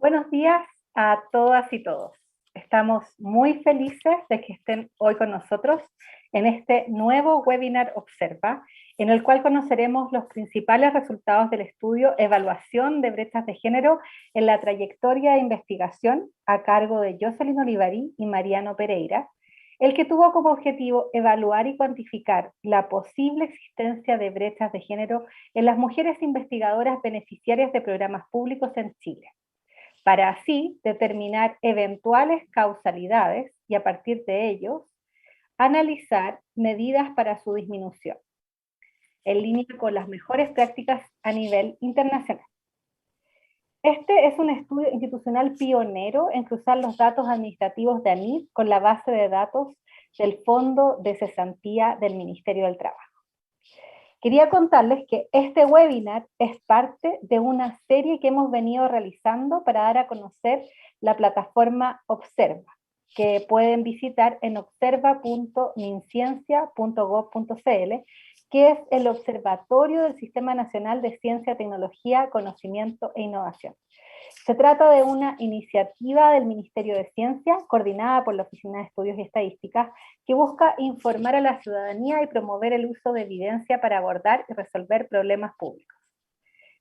Buenos días a todas y todos. Estamos muy felices de que estén hoy con nosotros en este nuevo webinar Observa, en el cual conoceremos los principales resultados del estudio Evaluación de brechas de género en la trayectoria de investigación a cargo de Jocelyn Olivarí y Mariano Pereira, el que tuvo como objetivo evaluar y cuantificar la posible existencia de brechas de género en las mujeres investigadoras beneficiarias de programas públicos en Chile, para así determinar eventuales causalidades y a partir de ellos analizar medidas para su disminución, en línea con las mejores prácticas a nivel internacional. Este es un estudio institucional pionero en cruzar los datos administrativos de ANID con la base de datos del Fondo de Cesantía del Ministerio del Trabajo. Quería contarles que este webinar es parte de una serie que hemos venido realizando para dar a conocer la plataforma Observa, que pueden visitar en observa.minciencia.gov.cl, que es el Observatorio del Sistema Nacional de Ciencia, Tecnología, Conocimiento e Innovación. Se trata de una iniciativa del Ministerio de Ciencia, coordinada por la Oficina de Estudios y Estadísticas, que busca informar a la ciudadanía y promover el uso de evidencia para abordar y resolver problemas públicos.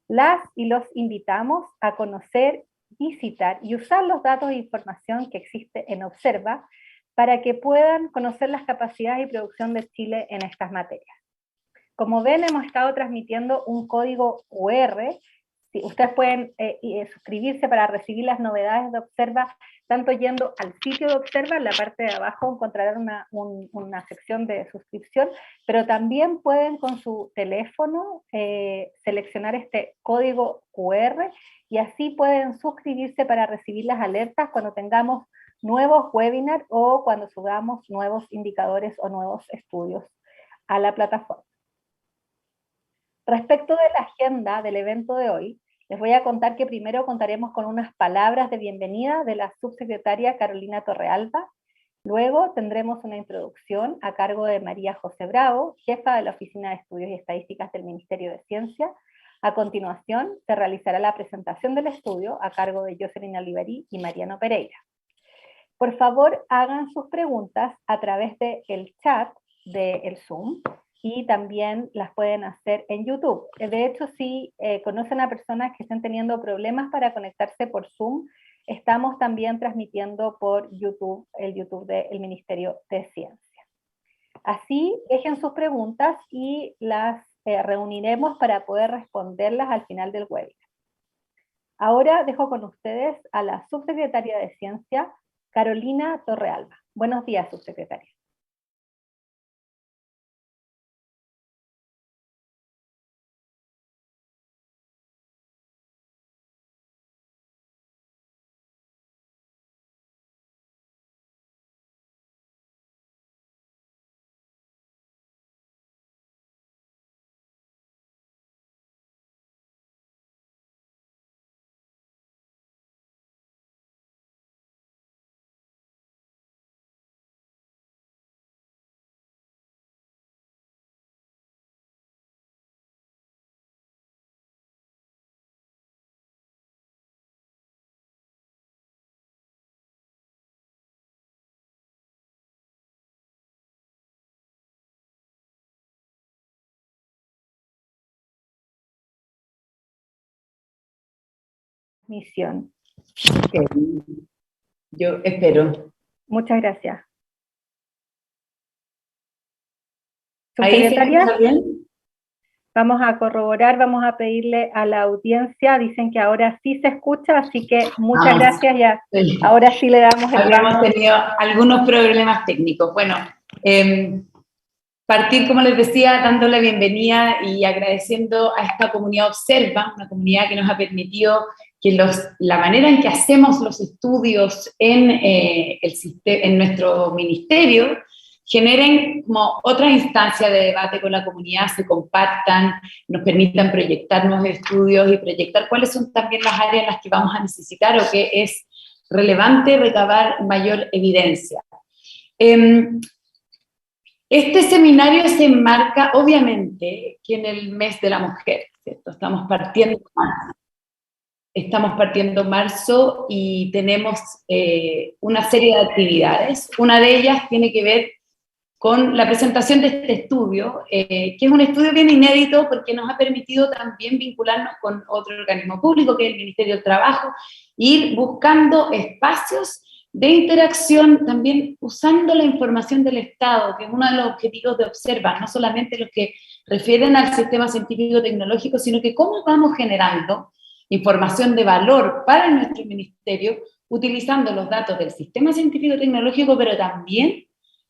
Las y los invitamos a conocer, visitar y usar los datos e información que existe en Observa para que puedan conocer las capacidades y producción de Chile en estas materias. Como ven, hemos estado transmitiendo un código QR. Sí, ustedes pueden suscribirse para recibir las novedades de Observa, tanto yendo al sitio de Observa, en la parte de abajo encontrarán una sección de suscripción, pero también pueden con su teléfono seleccionar este código QR y así pueden suscribirse para recibir las alertas cuando tengamos nuevos webinars o cuando subamos nuevos indicadores o nuevos estudios a la plataforma. Respecto de la agenda del evento de hoy, les voy a contar que primero contaremos con unas palabras de bienvenida de la subsecretaria Carolina Torrealba. Luego tendremos una introducción a cargo de María José Bravo, jefa de la Oficina de Estudios y Estadísticas del Ministerio de Ciencia. A continuación, se realizará la presentación del estudio a cargo de Jocelyn Olivarí y Mariano Pereira. Por favor, hagan sus preguntas a través del chat del Zoom, y también las pueden hacer en YouTube. De hecho, si conocen a personas que estén teniendo problemas para conectarse por Zoom, estamos también transmitiendo por YouTube, el YouTube del Ministerio de Ciencia. Así, dejen sus preguntas y las reuniremos para poder responderlas al final del webinar. Ahora dejo con ustedes a la subsecretaria de Ciencia, Carolina Torrealba. Buenos días, subsecretaria. Misión. Okay. Yo espero. Muchas gracias. ¿Ahí se escucha bien? Vamos a corroborar, vamos a pedirle a la audiencia, dicen que ahora sí se escucha, así que muchas gracias, ya. Sí. Ahora sí le damos el Habíamos tenido algunos problemas técnicos. Bueno, partir, como les decía, dando la bienvenida y agradeciendo a esta comunidad Observa, una comunidad que nos ha permitido que la manera en que hacemos los estudios en nuestro ministerio generen como otra instancia de debate con la comunidad, se compartan, nos permitan proyectar nuevos estudios y proyectar cuáles son también las áreas en las que vamos a necesitar o que es relevante recabar mayor evidencia. Este seminario se enmarca, obviamente, que en el mes de la mujer, ¿cierto? Estamos partiendo estamos partiendo marzo y tenemos una serie de actividades. Una de ellas tiene que ver con la presentación de este estudio, que es un estudio bien inédito porque nos ha permitido también vincularnos con otro organismo público, que es el Ministerio del Trabajo, ir buscando espacios de interacción, también usando la información del Estado, que es uno de los objetivos de Observa, no solamente los que refieren al sistema científico-tecnológico, sino que cómo vamos generando información de valor para nuestro ministerio, utilizando los datos del sistema científico-tecnológico, pero también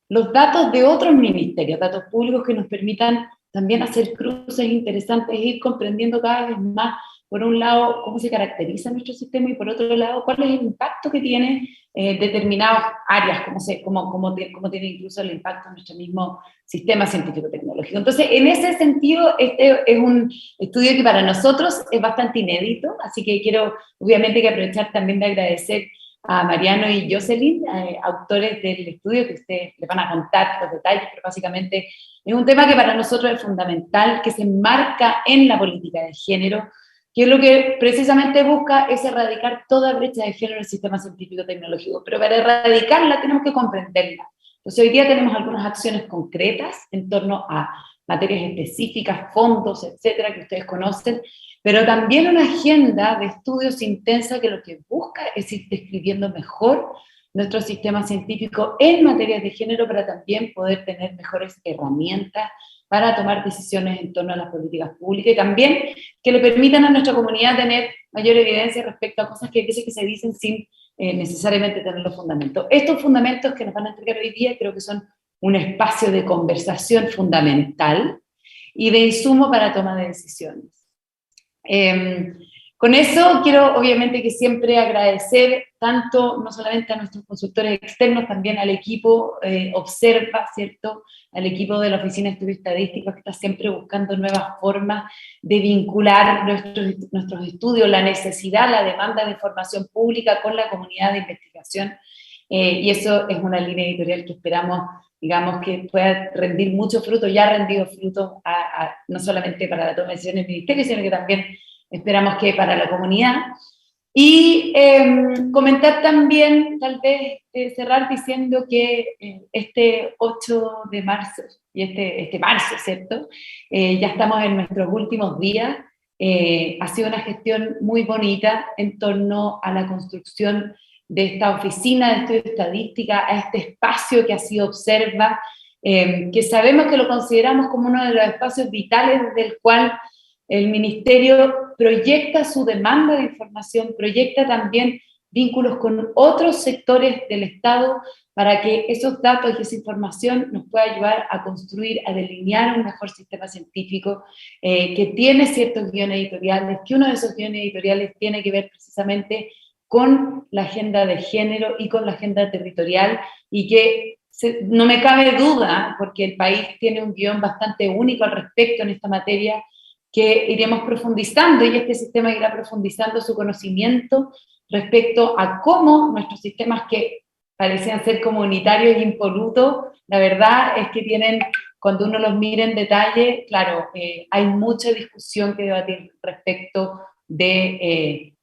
los datos de otros ministerios, datos públicos que nos permitan también hacer cruces interesantes e ir comprendiendo cada vez más, por un lado, cómo se caracteriza nuestro sistema y por otro lado, cuál es el impacto que tiene determinadas áreas, cómo tiene incluso el impacto en nuestro mismo sistema científico-tecnológico. Entonces, en ese sentido, este es un estudio que para nosotros es bastante inédito, así que quiero, obviamente, que aprovechar también de agradecer a Mariano y Jocelyn, autores del estudio, que ustedes les van a contar los detalles, pero básicamente es un tema que para nosotros es fundamental, que se enmarca en la política de género, que lo que precisamente busca es erradicar toda brecha de género en el sistema científico-tecnológico, pero para erradicarla tenemos que comprenderla. Entonces hoy día tenemos algunas acciones concretas en torno a materias específicas, fondos, etcétera, que ustedes conocen, pero también una agenda de estudios intensa que lo que busca es ir describiendo mejor nuestro sistema científico en materias de género para también poder tener mejores herramientas para tomar decisiones en torno a las políticas públicas y también que le permitan a nuestra comunidad tener mayor evidencia respecto a cosas que a veces que se dicen sin necesariamente tener los fundamentos. Estos fundamentos que nos van a entregar hoy día creo que son un espacio de conversación fundamental y de insumo para toma de decisiones. Con eso quiero obviamente que siempre agradecer tanto, no solamente a nuestros consultores externos, también al equipo Observa, ¿cierto? Al equipo de la Oficina de Estudios Estadísticos que está siempre buscando nuevas formas de vincular nuestros estudios, la necesidad, la demanda de información pública con la comunidad de investigación. Y eso es una línea editorial que esperamos, digamos, que pueda rendir mucho fruto, ya ha rendido fruto no solamente para la toma de decisiones del ministerio, sino que también esperamos que para la comunidad. Y comentar también, tal vez cerrar diciendo que este 8 de marzo, y este marzo, ¿cierto? Ya estamos en nuestros últimos días. Ha sido una gestión muy bonita en torno a la construcción de esta oficina de estudio estadística, a este espacio que ha sido Observa, que sabemos que lo consideramos como uno de los espacios vitales desde el cual el ministerio proyecta su demanda de información, proyecta también vínculos con otros sectores del Estado para que esos datos y esa información nos pueda ayudar a construir, a delinear un mejor sistema científico que tiene ciertos guiones editoriales, que uno de esos guiones editoriales tiene que ver precisamente con la agenda de género y con la agenda territorial y que no me cabe duda, porque el país tiene un guión bastante único al respecto en esta materia, que iremos profundizando y este sistema irá profundizando su conocimiento respecto a cómo nuestros sistemas que parecían ser comunitarios e impolutos, la verdad es que tienen, cuando uno los mira en detalle, claro, hay mucha discusión que debatir respecto de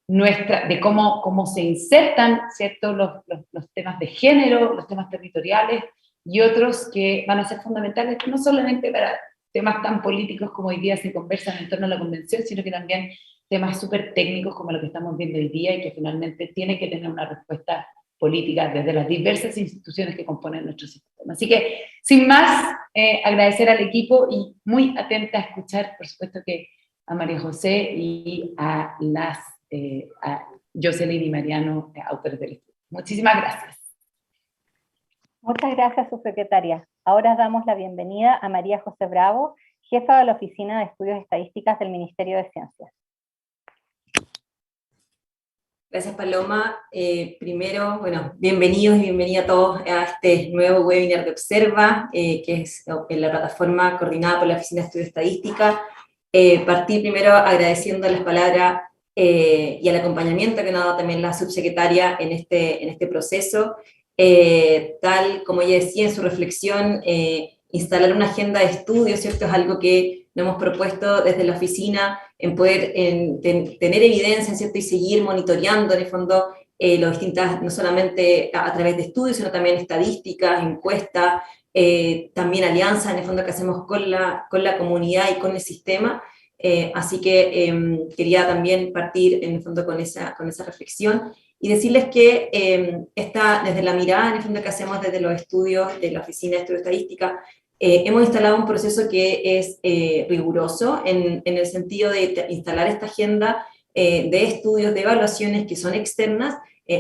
cómo se insertan, ¿cierto?, los temas de género, los temas territoriales y otros que van a ser fundamentales no solamente para temas tan políticos como hoy día se conversan en torno a la convención, sino que también temas súper técnicos como lo que estamos viendo hoy día y que finalmente tienen que tener una respuesta política desde las diversas instituciones que componen nuestro sistema. Así que, sin más, agradecer al equipo y muy atenta a escuchar, por supuesto, que a María José y a Jocelyn y Mariano, autores del estudio. Muchísimas gracias. Muchas gracias, subsecretaria. Ahora damos la bienvenida a María José Bravo, jefa de la Oficina de Estudios Estadísticas del Ministerio de Ciencias. Gracias, Paloma. Primero, bueno, bienvenidos y bienvenida a todos a este nuevo webinar de Observa, que es en la plataforma coordinada por la Oficina de Estudios Estadísticas. Partí primero agradeciendo las palabras y el acompañamiento que nos ha dado también la subsecretaria en este proceso. Tal como ella decía en su reflexión, instalar una agenda de estudio, ¿cierto? Es algo que nos hemos propuesto desde la oficina en poder tener evidencia, ¿cierto? Y seguir monitoreando, en el fondo, las distintas, no solamente a través de estudios, sino también estadísticas, encuestas, también alianzas, en el fondo, que hacemos con la comunidad y con el sistema. Así que quería también partir, en el fondo, con esa reflexión y decirles que desde la mirada, en el fondo, que hacemos desde los estudios de la Oficina de Estudio Estadística, hemos instalado un proceso que es riguroso en el sentido de instalar esta agenda de estudios, de evaluaciones que son externas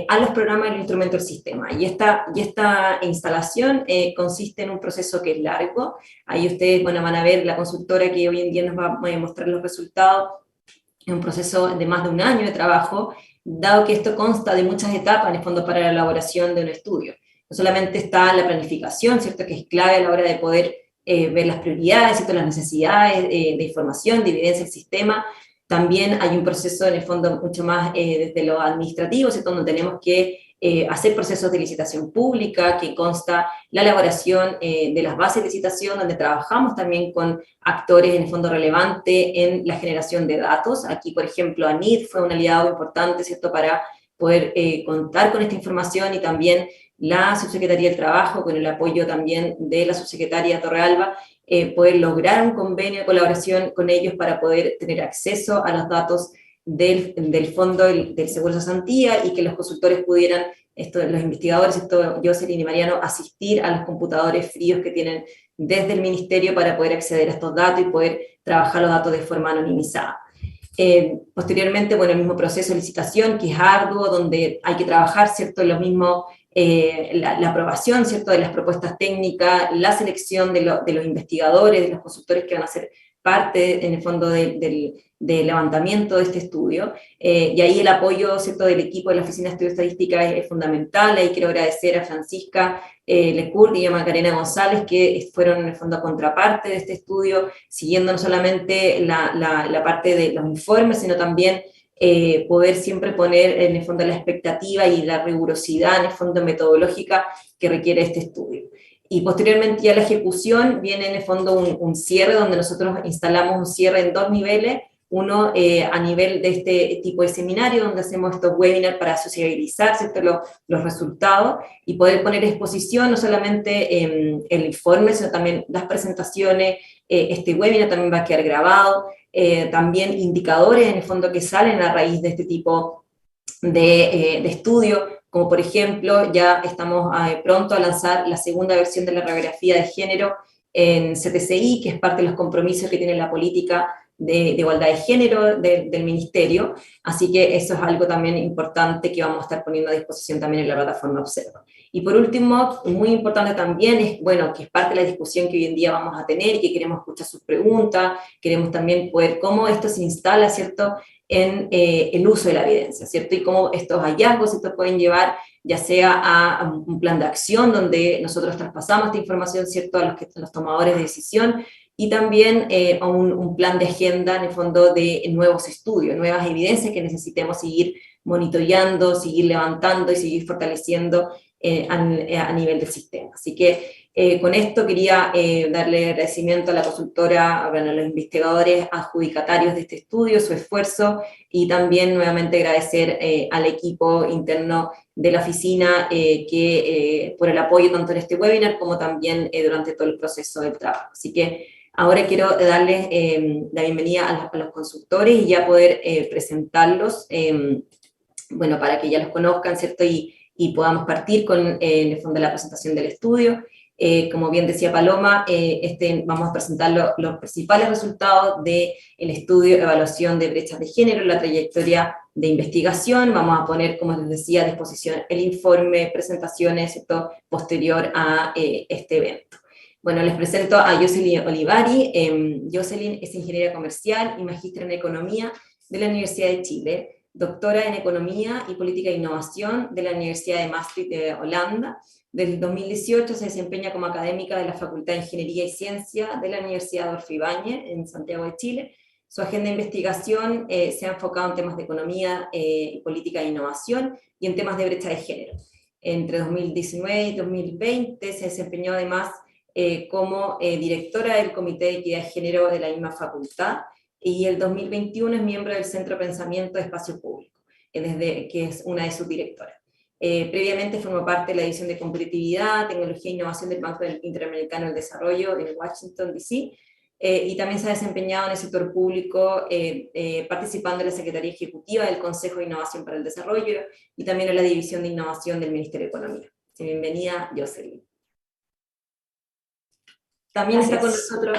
a los programas y los instrumentos del sistema. Y esta instalación consiste en un proceso que es largo. Ahí ustedes van a ver la consultora que hoy en día nos va a mostrar los resultados. Es un proceso de más de un año de trabajo, dado que esto consta de muchas etapas, en el fondo, para la elaboración de un estudio. No solamente está la planificación, ¿cierto?, que es clave a la hora de poder ver las prioridades, ¿cierto?, las necesidades de información, de evidencia del sistema. También hay un proceso, en el fondo, mucho más desde lo administrativo, ¿cierto?, donde tenemos que hacer procesos de licitación pública, que consta la elaboración de las bases de licitación, donde trabajamos también con actores, en el fondo, relevantes en la generación de datos. Aquí, por ejemplo, ANID fue un aliado importante, ¿cierto?, para poder contar con esta información, y también la Subsecretaría del Trabajo, con el apoyo también de la Subsecretaria Torrealba, poder lograr un convenio de colaboración con ellos para poder tener acceso a los datos del fondo del Seguro de Cesantía, y que los consultores pudieran, los investigadores, Jocelyn y Mariano, asistir a los computadores fríos que tienen desde el Ministerio para poder acceder a estos datos y poder trabajar los datos de forma anonimizada. Posteriormente, bueno, el mismo proceso de licitación, que es arduo, donde hay que trabajar, ¿cierto?, en lo mismo, la aprobación, ¿cierto?, de las propuestas técnicas, la selección de los investigadores, de los consultores que van a ser parte, en el fondo, del levantamiento de este estudio, y ahí el apoyo, ¿cierto?, del equipo de la Oficina de Estudio Estadística es fundamental. Ahí quiero agradecer a Francisca Lecourt y a Macarena González, que fueron, en el fondo, contraparte de este estudio, siguiendo no solamente la parte de los informes, sino también poder siempre poner, en el fondo, la expectativa y la rigurosidad, en el fondo, metodológica que requiere este estudio. Y posteriormente, ya la ejecución, viene, en el fondo, un cierre, donde nosotros instalamos un cierre en 2 niveles. Uno a nivel de este tipo de seminario, donde hacemos estos webinars para sociabilizar, ¿cierto?, los resultados, y poder poner a exposición no solamente el informe, sino también las presentaciones. Este webinar también va a quedar grabado, también indicadores, en el fondo, que salen a raíz de este tipo de estudio, como por ejemplo, ya estamos pronto a lanzar la segunda versión de la radiografía de género en CTCI, que es parte de los compromisos que tiene la política de igualdad de género del Ministerio. Así que eso es algo también importante que vamos a estar poniendo a disposición también en la plataforma Observa. Y por último, muy importante también es, bueno, que es parte de la discusión que hoy en día vamos a tener, y que queremos escuchar sus preguntas, queremos también poder cómo esto se instala, ¿cierto?, en el uso de la evidencia, ¿cierto?, y cómo estos hallazgos, ¿cierto?, pueden llevar ya sea a un plan de acción donde nosotros traspasamos esta información, ¿cierto?, a los tomadores de decisión, y también a un plan de agenda, en el fondo, de nuevos estudios, nuevas evidencias que necesitemos seguir monitoreando, seguir levantando y seguir fortaleciendo a nivel del sistema. Así que con esto quería darle agradecimiento a la consultora, a los investigadores adjudicatarios de este estudio, su esfuerzo, y también nuevamente agradecer al equipo interno de la oficina por el apoyo tanto en este webinar como también durante todo el proceso del trabajo. Así que ahora quiero darles la bienvenida a los consultores y ya poder presentarlos, bueno, para que ya los conozcan, ¿cierto?, y podamos partir con, en el fondo, la presentación del estudio. Como bien decía Paloma, vamos a presentar los principales resultados del estudio de evaluación de brechas de género, la trayectoria de investigación. Vamos a poner, como les decía, a disposición el informe, presentaciones, ¿cierto?, posterior a este evento. Bueno, les presento a Jocelyn Olivari. Jocelyn es ingeniera comercial y magíster en economía de la Universidad de Chile, doctora en economía y política de innovación de la Universidad de Maastricht de Holanda. Desde el 2018 se desempeña como académica de la Facultad de Ingeniería y Ciencia de la Universidad Adolfo Ibáñez en Santiago de Chile. Su agenda de investigación se ha enfocado en temas de economía y política de innovación, y en temas de brecha de género. Entre 2019 y 2020 se desempeñó además como directora del Comité de Equidad de Género de la misma facultad, y el 2021 es miembro del Centro de Pensamiento de Espacio Público, que es una de sus directoras. Previamente formó parte de la división de competitividad, tecnología e innovación del Banco Interamericano del Desarrollo en Washington, D.C., y también se ha desempeñado en el sector público, participando en la Secretaría Ejecutiva del Consejo de Innovación para el Desarrollo y también en la División de Innovación del Ministerio de Economía. Bienvenida, Jocelyn. También está con nosotros,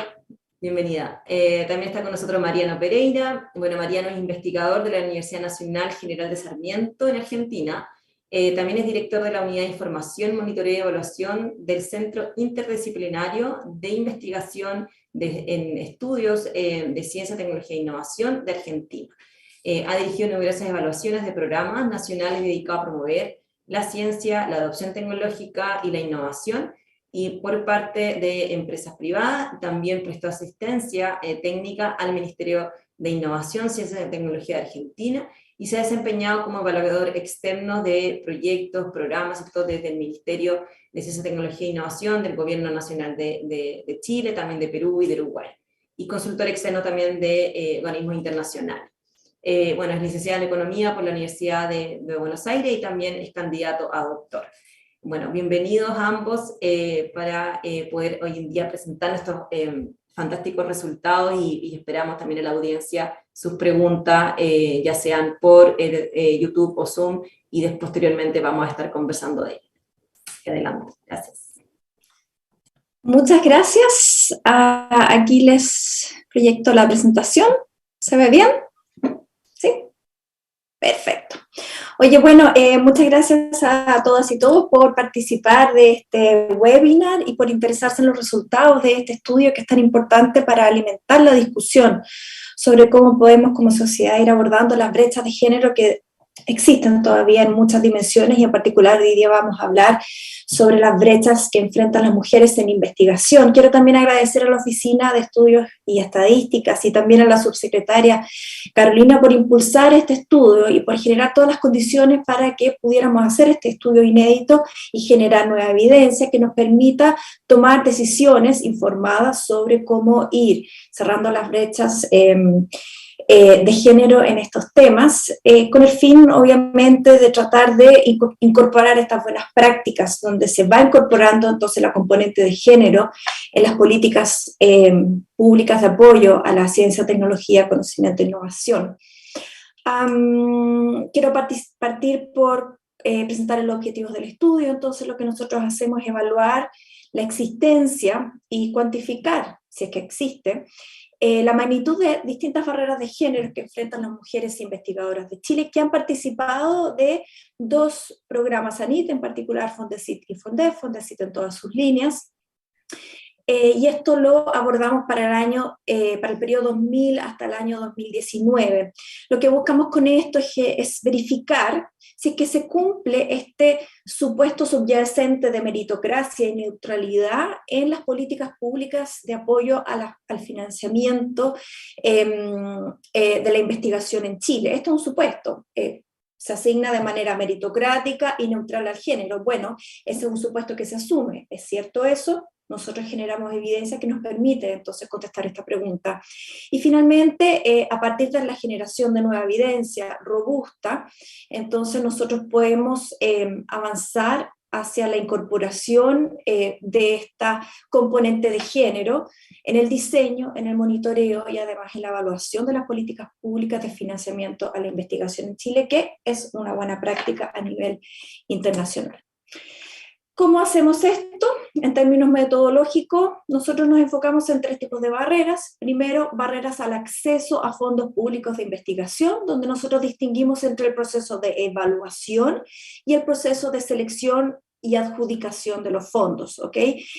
bienvenida, también está con nosotros Mariano Pereira. Bueno, Mariano es investigador de la Universidad Nacional General de Sarmiento en Argentina. También es director de la Unidad de Información, Monitoreo y Evaluación del Centro Interdisciplinario de Investigación en Estudios de Ciencia, Tecnología e Innovación de Argentina. Ha dirigido numerosas evaluaciones de programas nacionales dedicados a promover la ciencia, la adopción tecnológica y la innovación, y por parte de empresas privadas también prestó asistencia técnica al Ministerio de Innovación, Ciencia y Tecnología de Argentina, y se ha desempeñado como evaluador externo de proyectos, programas, y todo desde el Ministerio de Ciencia, Tecnología e Innovación del Gobierno Nacional de Chile, también de Perú y de Uruguay, y consultor externo también de organismos internacionales. Bueno, es licenciada en Economía por la Universidad de Buenos Aires y también es candidato a doctor. Bueno, bienvenidos ambos para poder hoy en día presentar estos fantásticos resultados, y esperamos también en la audiencia sus preguntas, ya sean por YouTube o Zoom, y posteriormente vamos a estar conversando de ello. Adelante, gracias. Muchas gracias. Aquí les proyecto la presentación. ¿Se ve bien? ¿Sí? Perfecto. Oye, bueno, muchas gracias a todas y todos por participar de este webinar y por interesarse en los resultados de este estudio que es tan importante para alimentar la discusión sobre cómo podemos como sociedad ir abordando las brechas de género que existen todavía en muchas dimensiones, y en particular hoy día vamos a hablar sobre las brechas que enfrentan las mujeres en investigación. Quiero también agradecer a la Oficina de Estudios y Estadísticas y también a la subsecretaria Carolina por impulsar este estudio y por generar todas las condiciones para que pudiéramos hacer este estudio inédito y generar nueva evidencia que nos permita tomar decisiones informadas sobre cómo ir cerrando las brechas de género en estos temas, con el fin, obviamente, de tratar de incorporar estas buenas prácticas, donde se va incorporando entonces la componente de género en las políticas públicas de apoyo a la ciencia, tecnología, conocimiento e innovación. Quiero partir por presentar los objetivos del estudio. Entonces, lo que nosotros hacemos es evaluar la existencia y cuantificar, si es que existe, la magnitud de distintas barreras de género que enfrentan las mujeres investigadoras de Chile que han participado de 2 programas ANIT, en particular Fondesit y Fondef, Fondesit en todas sus líneas, y esto lo abordamos para el periodo 2000 hasta el año 2019. Lo que buscamos con esto es verificar si es que se cumple este supuesto subyacente de meritocracia y neutralidad en las políticas públicas de apoyo al financiamiento de la investigación en Chile. Esto es un supuesto. Se asigna de manera meritocrática y neutral al género. Bueno, ese es un supuesto que se asume. ¿Es cierto eso? Nosotros generamos evidencia que nos permite entonces contestar esta pregunta. Y finalmente, a partir de la generación de nueva evidencia robusta, entonces nosotros podemos avanzar hacia la incorporación de esta componente de género en el diseño, en el monitoreo y además en la evaluación de las políticas públicas de financiamiento a la investigación en Chile, que es una buena práctica a nivel internacional. ¿Cómo hacemos esto? En términos metodológicos, nosotros nos enfocamos en 3 tipos de barreras. Primero, barreras al acceso a fondos públicos de investigación, donde nosotros distinguimos entre el proceso de evaluación y el proceso de selección y adjudicación de los fondos, ¿ok?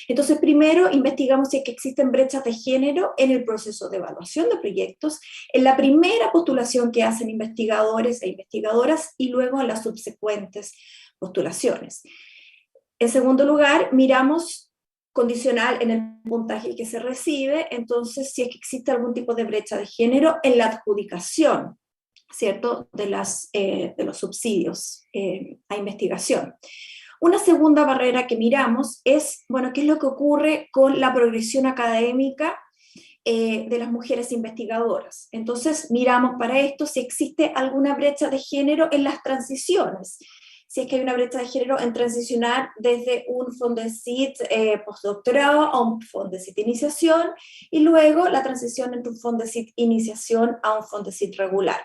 Entonces, primero investigamos si es que existen brechas de género en el proceso de evaluación de proyectos, en la primera postulación que hacen investigadores e investigadoras y luego en las subsecuentes postulaciones. En segundo lugar, miramos condicional en el puntaje que se recibe, entonces si es que existe algún tipo de brecha de género en la adjudicación, ¿cierto?, de los subsidios a investigación. Una segunda barrera que miramos es, bueno, qué es lo que ocurre con la progresión académica de las mujeres investigadoras. Entonces miramos para esto si existe alguna brecha de género en las transiciones, si es que hay una brecha de género en transicionar desde un Fondesit postdoctorado a un Fondesit iniciación, y luego la transición entre un Fondesit iniciación a un Fondesit regular.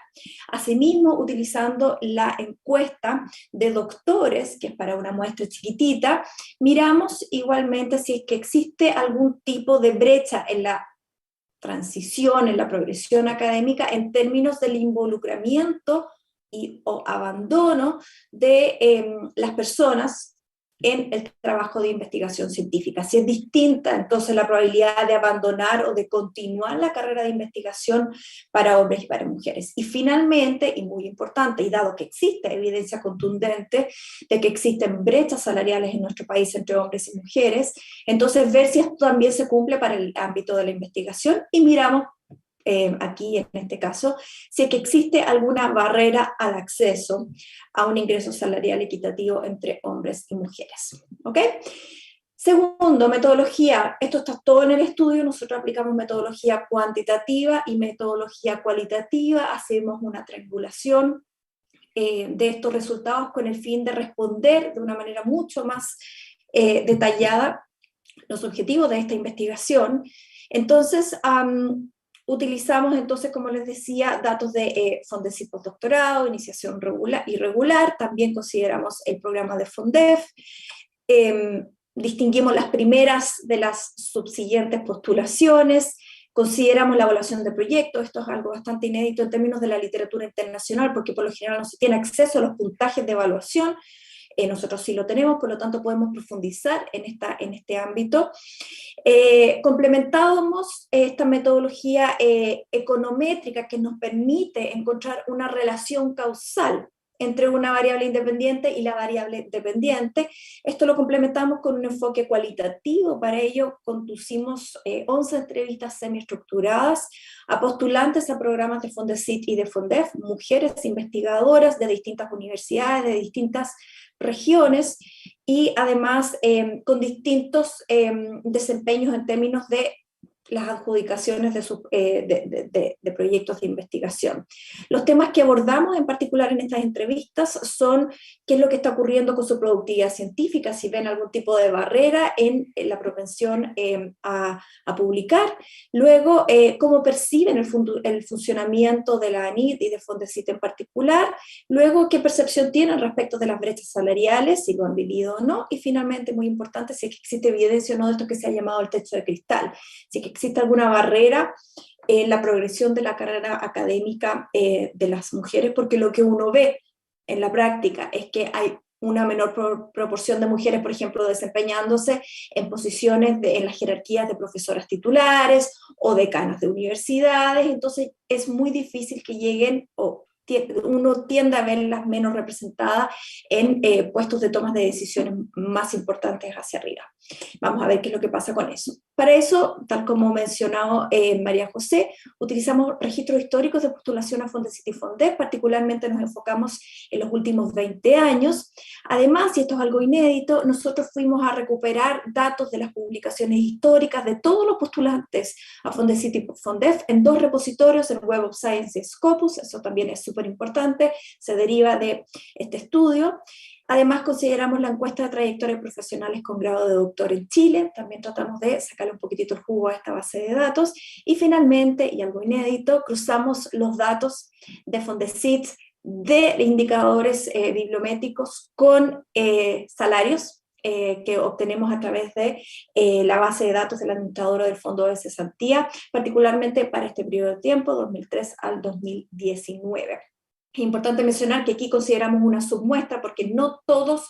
Asimismo, utilizando la encuesta de doctores, que es para una muestra chiquitita, miramos igualmente si es que existe algún tipo de brecha en la transición, en la progresión académica, en términos del involucramiento o abandono de las personas en el trabajo de investigación científica. Si es distinta, entonces la probabilidad de abandonar o de continuar la carrera de investigación para hombres y para mujeres. Y finalmente, y muy importante, y dado que existe evidencia contundente de que existen brechas salariales en nuestro país entre hombres y mujeres, entonces ver si esto también se cumple para el ámbito de la investigación, y miramos aquí en este caso, si es que existe alguna barrera al acceso a un ingreso salarial equitativo entre hombres y mujeres. ¿Ok? Segundo, metodología. Esto está todo en el estudio. Nosotros aplicamos metodología cuantitativa y metodología cualitativa. Hacemos una triangulación de estos resultados con el fin de responder de una manera mucho más detallada los objetivos de esta investigación. Entonces, utilizamos entonces, como les decía, datos de Fondesit postdoctorado, iniciación regular y regular. También consideramos el programa de Fondef. Distinguimos las primeras de las subsiguientes postulaciones. Consideramos la evaluación de proyectos. Esto es algo bastante inédito en términos de la literatura internacional, porque por lo general no se tiene acceso a los puntajes de evaluación. Nosotros sí lo tenemos, por lo tanto podemos profundizar en este ámbito. Complementamos esta metodología econométrica que nos permite encontrar una relación causal entre una variable independiente y la variable dependiente. Esto lo complementamos con un enfoque cualitativo. Para ello conducimos 11 entrevistas semiestructuradas a postulantes a programas de Fondesit y de Fondef, mujeres investigadoras de distintas universidades, de distintas regiones, y además con distintos desempeños en términos de las adjudicaciones de proyectos de investigación. Los temas que abordamos en particular en estas entrevistas son qué es lo que está ocurriendo con su productividad científica, si ven algún tipo de barrera en la propensión a publicar, luego cómo perciben el funcionamiento de la ANIT y de Fondesit en particular, luego qué percepción tienen respecto de las brechas salariales, si lo han vivido o no, y finalmente, muy importante, si existe evidencia o no de esto que se ha llamado el techo de cristal, si existe alguna barrera en la progresión de la carrera académica de las mujeres, porque lo que uno ve en la práctica es que hay una menor proporción de mujeres, por ejemplo, desempeñándose en posiciones en las jerarquías de profesoras titulares o decanas de universidades. Entonces es muy difícil que lleguen, o uno tiende a verlas menos representadas en puestos de tomas de decisiones más importantes hacia arriba. Vamos a ver qué es lo que pasa con eso. Para eso, tal como mencionado María José, utilizamos registros históricos de postulación a Fondesit y Fondef. Particularmente nos enfocamos en los últimos 20 años. Además, y esto es algo inédito, nosotros fuimos a recuperar datos de las publicaciones históricas de todos los postulantes a Fondesit y Fondef en 2 repositorios, en Web of Science y Scopus. Eso también es súper importante, se deriva de este estudio. Además, consideramos la encuesta de trayectorias profesionales con grado de doctor en Chile. También tratamos de sacarle un poquitito el jugo a esta base de datos. Y finalmente, y algo inédito, cruzamos los datos de Fondesit de indicadores bibliométricos con salarios que obtenemos a través de la base de datos del administrador del Fondo de Cesantía, particularmente para este periodo de tiempo, 2003 al 2019. Es importante mencionar que aquí consideramos una submuestra porque no todos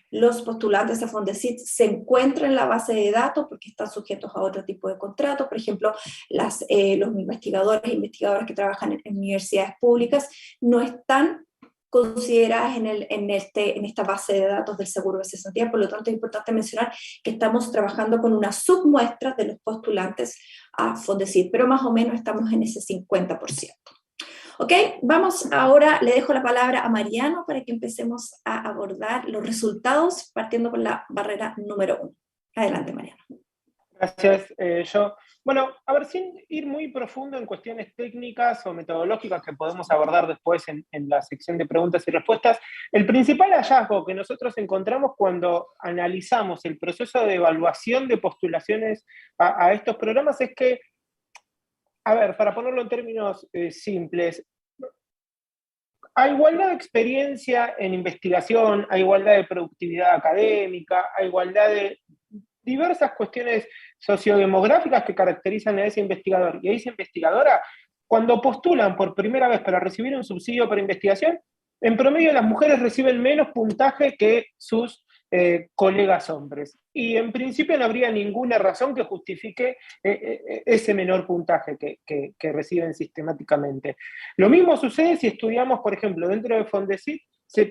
los postulantes a Fondesit se encuentran en la base de datos porque están sujetos a otro tipo de contratos. Por ejemplo, los investigadores e investigadoras que trabajan en universidades públicas no están consideradas en esta base de datos del seguro de cesantía. Por lo tanto, es importante mencionar que estamos trabajando con una submuestra de los postulantes a Fondesit, pero más o menos estamos en ese 50%. Ok, vamos ahora, le dejo la palabra a Mariano para que empecemos a abordar los resultados partiendo por la barrera número 1. Adelante, Mariano. Gracias, yo. Bueno, a ver, sin ir muy profundo en cuestiones técnicas o metodológicas que podemos abordar después en la sección de preguntas y respuestas, el principal hallazgo que nosotros encontramos cuando analizamos el proceso de evaluación de postulaciones a estos programas es que, a ver, para ponerlo en términos simples, a igualdad de experiencia en investigación, a igualdad de productividad académica, a igualdad de diversas cuestiones sociodemográficas que caracterizan a ese investigador y a esa investigadora, cuando postulan por primera vez para recibir un subsidio para investigación, en promedio las mujeres reciben menos puntaje que sus colegas hombres. Y en principio no habría ninguna razón que justifique ese menor puntaje que reciben sistemáticamente. Lo mismo sucede si estudiamos, por ejemplo, dentro de Fondesit,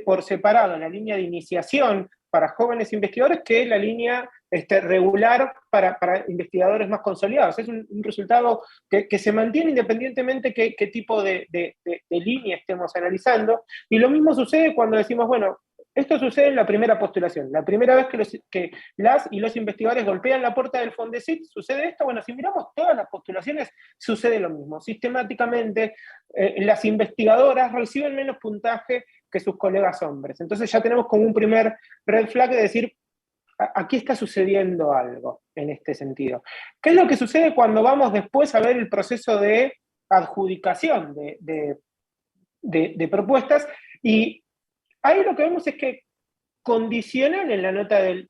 por separado la línea de iniciación para jóvenes investigadores que la línea regular para investigadores más consolidados. Es un resultado que se mantiene independientemente qué tipo de línea estemos analizando. Y lo mismo sucede cuando decimos, bueno, esto sucede en la primera postulación. La primera vez que las y los investigadores golpean la puerta del Fondesit, ¿sucede esto? Bueno, si miramos todas las postulaciones, sucede lo mismo. Sistemáticamente, las investigadoras reciben menos puntaje que sus colegas hombres. Entonces ya tenemos como un primer red flag de decir, aquí está sucediendo algo en este sentido. ¿Qué es lo que sucede cuando vamos después a ver el proceso de adjudicación de propuestas? Y ahí lo que vemos es que condicionan en la nota en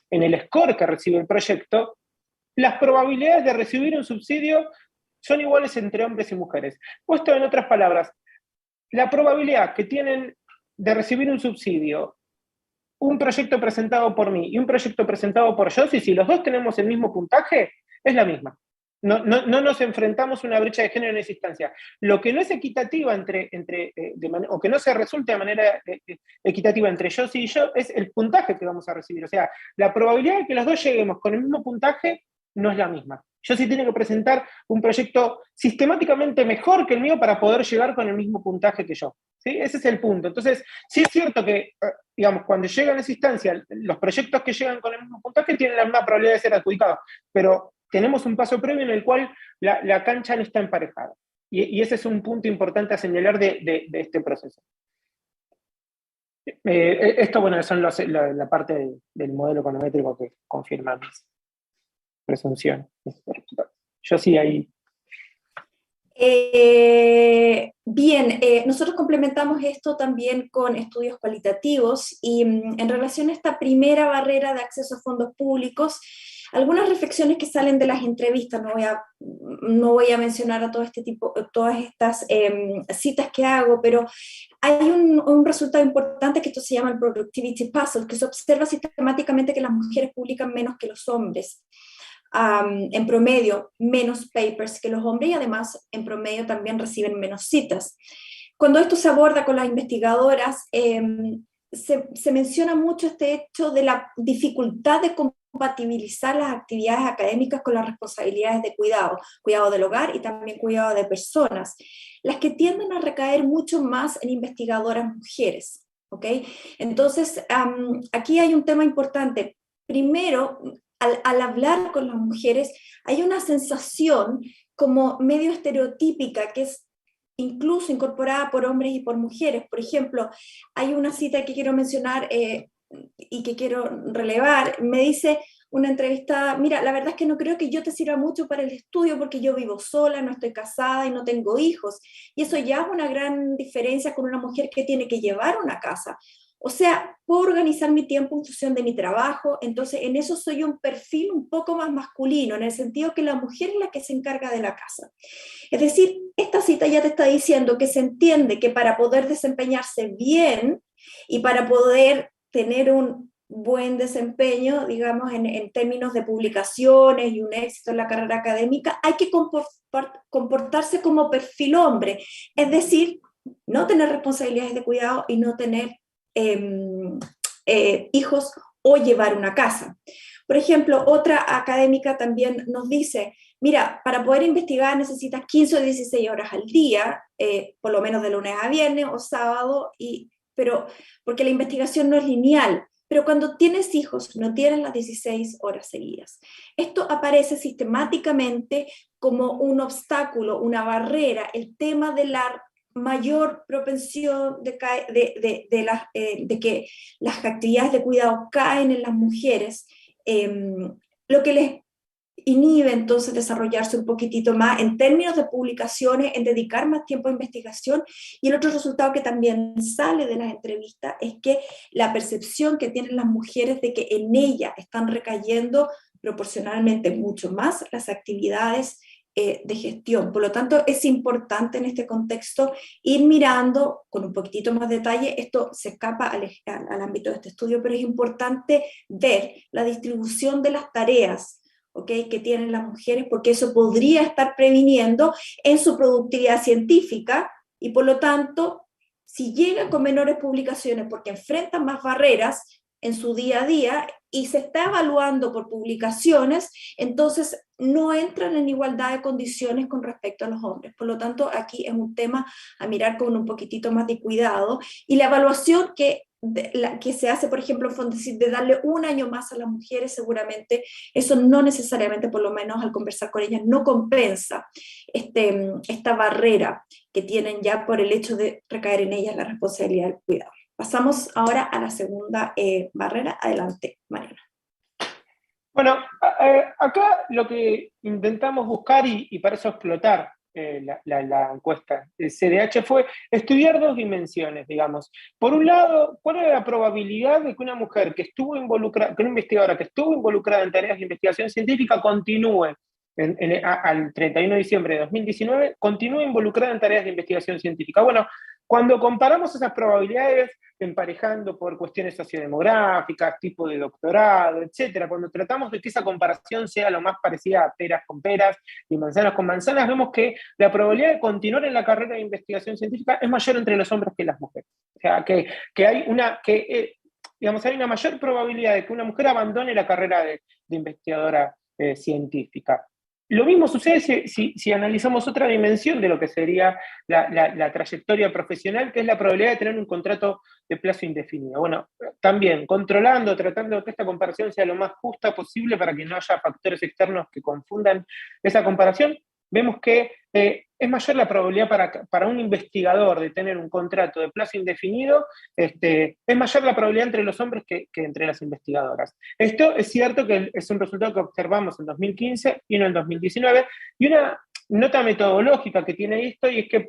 el score que recibe el proyecto, las probabilidades de recibir un subsidio son iguales entre hombres y mujeres. Puesto en otras palabras, la probabilidad que tienen de recibir un subsidio, un proyecto presentado por mí y un proyecto presentado por Josie, si los dos tenemos el mismo puntaje, es la misma. No nos enfrentamos a una brecha de género en esa instancia. Lo que no es equitativa o que no se resulta de manera equitativa entre Josie y yo es el puntaje que vamos a recibir. O sea, la probabilidad de que los dos lleguemos con el mismo puntaje no es la misma. Josie tiene que presentar un proyecto sistemáticamente mejor que el mío para poder llegar con el mismo puntaje que yo. ¿Sí? Ese es el punto. Entonces, sí es cierto que, digamos, cuando llegan a esa instancia, los proyectos que llegan con el mismo puntaje tienen la misma probabilidad de ser adjudicados, pero tenemos un paso previo en el cual la cancha no está emparejada. Y ese es un punto importante a señalar de este proceso. Esto, bueno, son la parte del modelo econométrico que confirma mis presunciones. Yo sí ahí. Bien, nosotros complementamos esto también con estudios cualitativos y en relación a esta primera barrera de acceso a fondos públicos, algunas reflexiones que salen de las entrevistas, no voy a mencionar a todo este tipo, todas estas citas que hago, pero hay un resultado importante que esto se llama el Productivity Puzzle, que se observa sistemáticamente que las mujeres publican menos que los hombres. En promedio menos papers que los hombres y además en promedio también reciben menos citas. Cuando esto se aborda con las investigadoras, se menciona mucho este hecho de la dificultad de compatibilizar las actividades académicas con las responsabilidades de cuidado del hogar y también cuidado de personas, las que tienden a recaer mucho más en investigadoras mujeres. ¿Okay? Entonces, aquí hay un tema importante. Primero, al hablar con las mujeres, hay una sensación como medio estereotípica que es incluso incorporada por hombres y por mujeres. Por ejemplo, hay una cita que quiero mencionar y que quiero relevar. Me dice una entrevistada, mira, la verdad es que no creo que yo te sirva mucho para el estudio porque yo vivo sola, no estoy casada y no tengo hijos. Y eso ya es una gran diferencia con una mujer que tiene que llevar una casa. O sea, puedo organizar mi tiempo en función de mi trabajo, entonces en eso soy un perfil un poco más masculino, en el sentido que la mujer es la que se encarga de la casa. Es decir, esta cita ya te está diciendo que se entiende que para poder desempeñarse bien y para poder tener un buen desempeño, digamos, en términos de publicaciones y un éxito en la carrera académica, hay que comportarse como perfil hombre, es decir, no tener responsabilidades de cuidado y no tener hijos o llevar una casa. Por ejemplo, otra académica también nos dice, mira, para poder investigar necesitas 15 o 16 horas al día, por lo menos de lunes a viernes o sábado, pero porque la investigación no es lineal. Pero cuando tienes hijos, no tienes las 16 horas seguidas. Esto aparece sistemáticamente como un obstáculo, una barrera, el tema de la mayor propensión de que las actividades de cuidado caen en las mujeres, lo que les inhibe entonces desarrollarse un poquitito más en términos de publicaciones, en dedicar más tiempo a investigación. Y el otro resultado que también sale de las entrevistas es que la percepción que tienen las mujeres de que en ellas están recayendo proporcionalmente mucho más las actividades de gestión. Por lo tanto, es importante en este contexto ir mirando con un poquitito más detalle. Esto se escapa al ámbito de este estudio, pero es importante ver la distribución de las tareas, ¿okay?, que tienen las mujeres, porque eso podría estar previniendo en su productividad científica y por lo tanto, si llegan con menores publicaciones porque enfrentan más barreras en su día a día y se está evaluando por publicaciones, entonces no entran en igualdad de condiciones con respecto a los hombres. Por lo tanto, aquí es un tema a mirar con un poquitito más de cuidado, y la evaluación que se hace, por ejemplo, en Fondesit, de darle un año más a las mujeres, seguramente eso no necesariamente, por lo menos al conversar con ellas, no compensa esta barrera que tienen ya por el hecho de recaer en ellas la responsabilidad del cuidado. Pasamos ahora a la segunda barrera. Adelante, Mariana. Bueno, acá lo que intentamos buscar, y para eso explotar la encuesta de CDH, fue estudiar dos dimensiones, digamos. Por un lado, ¿cuál era la probabilidad de que una mujer que estuvo involucrada, que una investigadora que estuvo involucrada en tareas de investigación científica continúe al 31 de diciembre de 2019, continúe involucrada en tareas de investigación científica? Bueno, cuando comparamos esas probabilidades, emparejando por cuestiones sociodemográficas, tipo de doctorado, etcétera, cuando tratamos de que esa comparación sea lo más parecida a peras con peras y manzanas con manzanas, vemos que la probabilidad de continuar en la carrera de investigación científica es mayor entre los hombres que las mujeres. O sea, que hay una mayor probabilidad de que una mujer abandone la carrera de investigadora científica. Lo mismo sucede si analizamos otra dimensión de lo que sería la trayectoria profesional, que es la probabilidad de tener un contrato de plazo indefinido. Bueno, también tratando de que esta comparación sea lo más justa posible para que no haya factores externos que confundan esa comparación, vemos que es mayor la probabilidad para un investigador de tener un contrato de plazo indefinido, es mayor la probabilidad entre los hombres que entre las investigadoras. Esto es cierto que es un resultado que observamos en 2015 y no en 2019, y una nota metodológica que tiene esto, y es que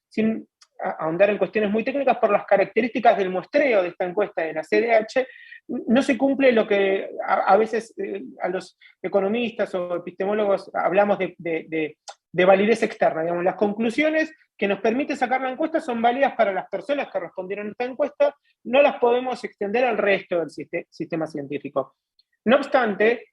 sin ahondar en cuestiones muy técnicas, por las características del muestreo de esta encuesta de la CDH, no se cumple lo que a veces a los economistas o epistemólogos hablamos de validez externa. Digamos, las conclusiones que nos permite sacar la encuesta son válidas para las personas que respondieron a esta encuesta, no las podemos extender al resto del sistema científico. No obstante,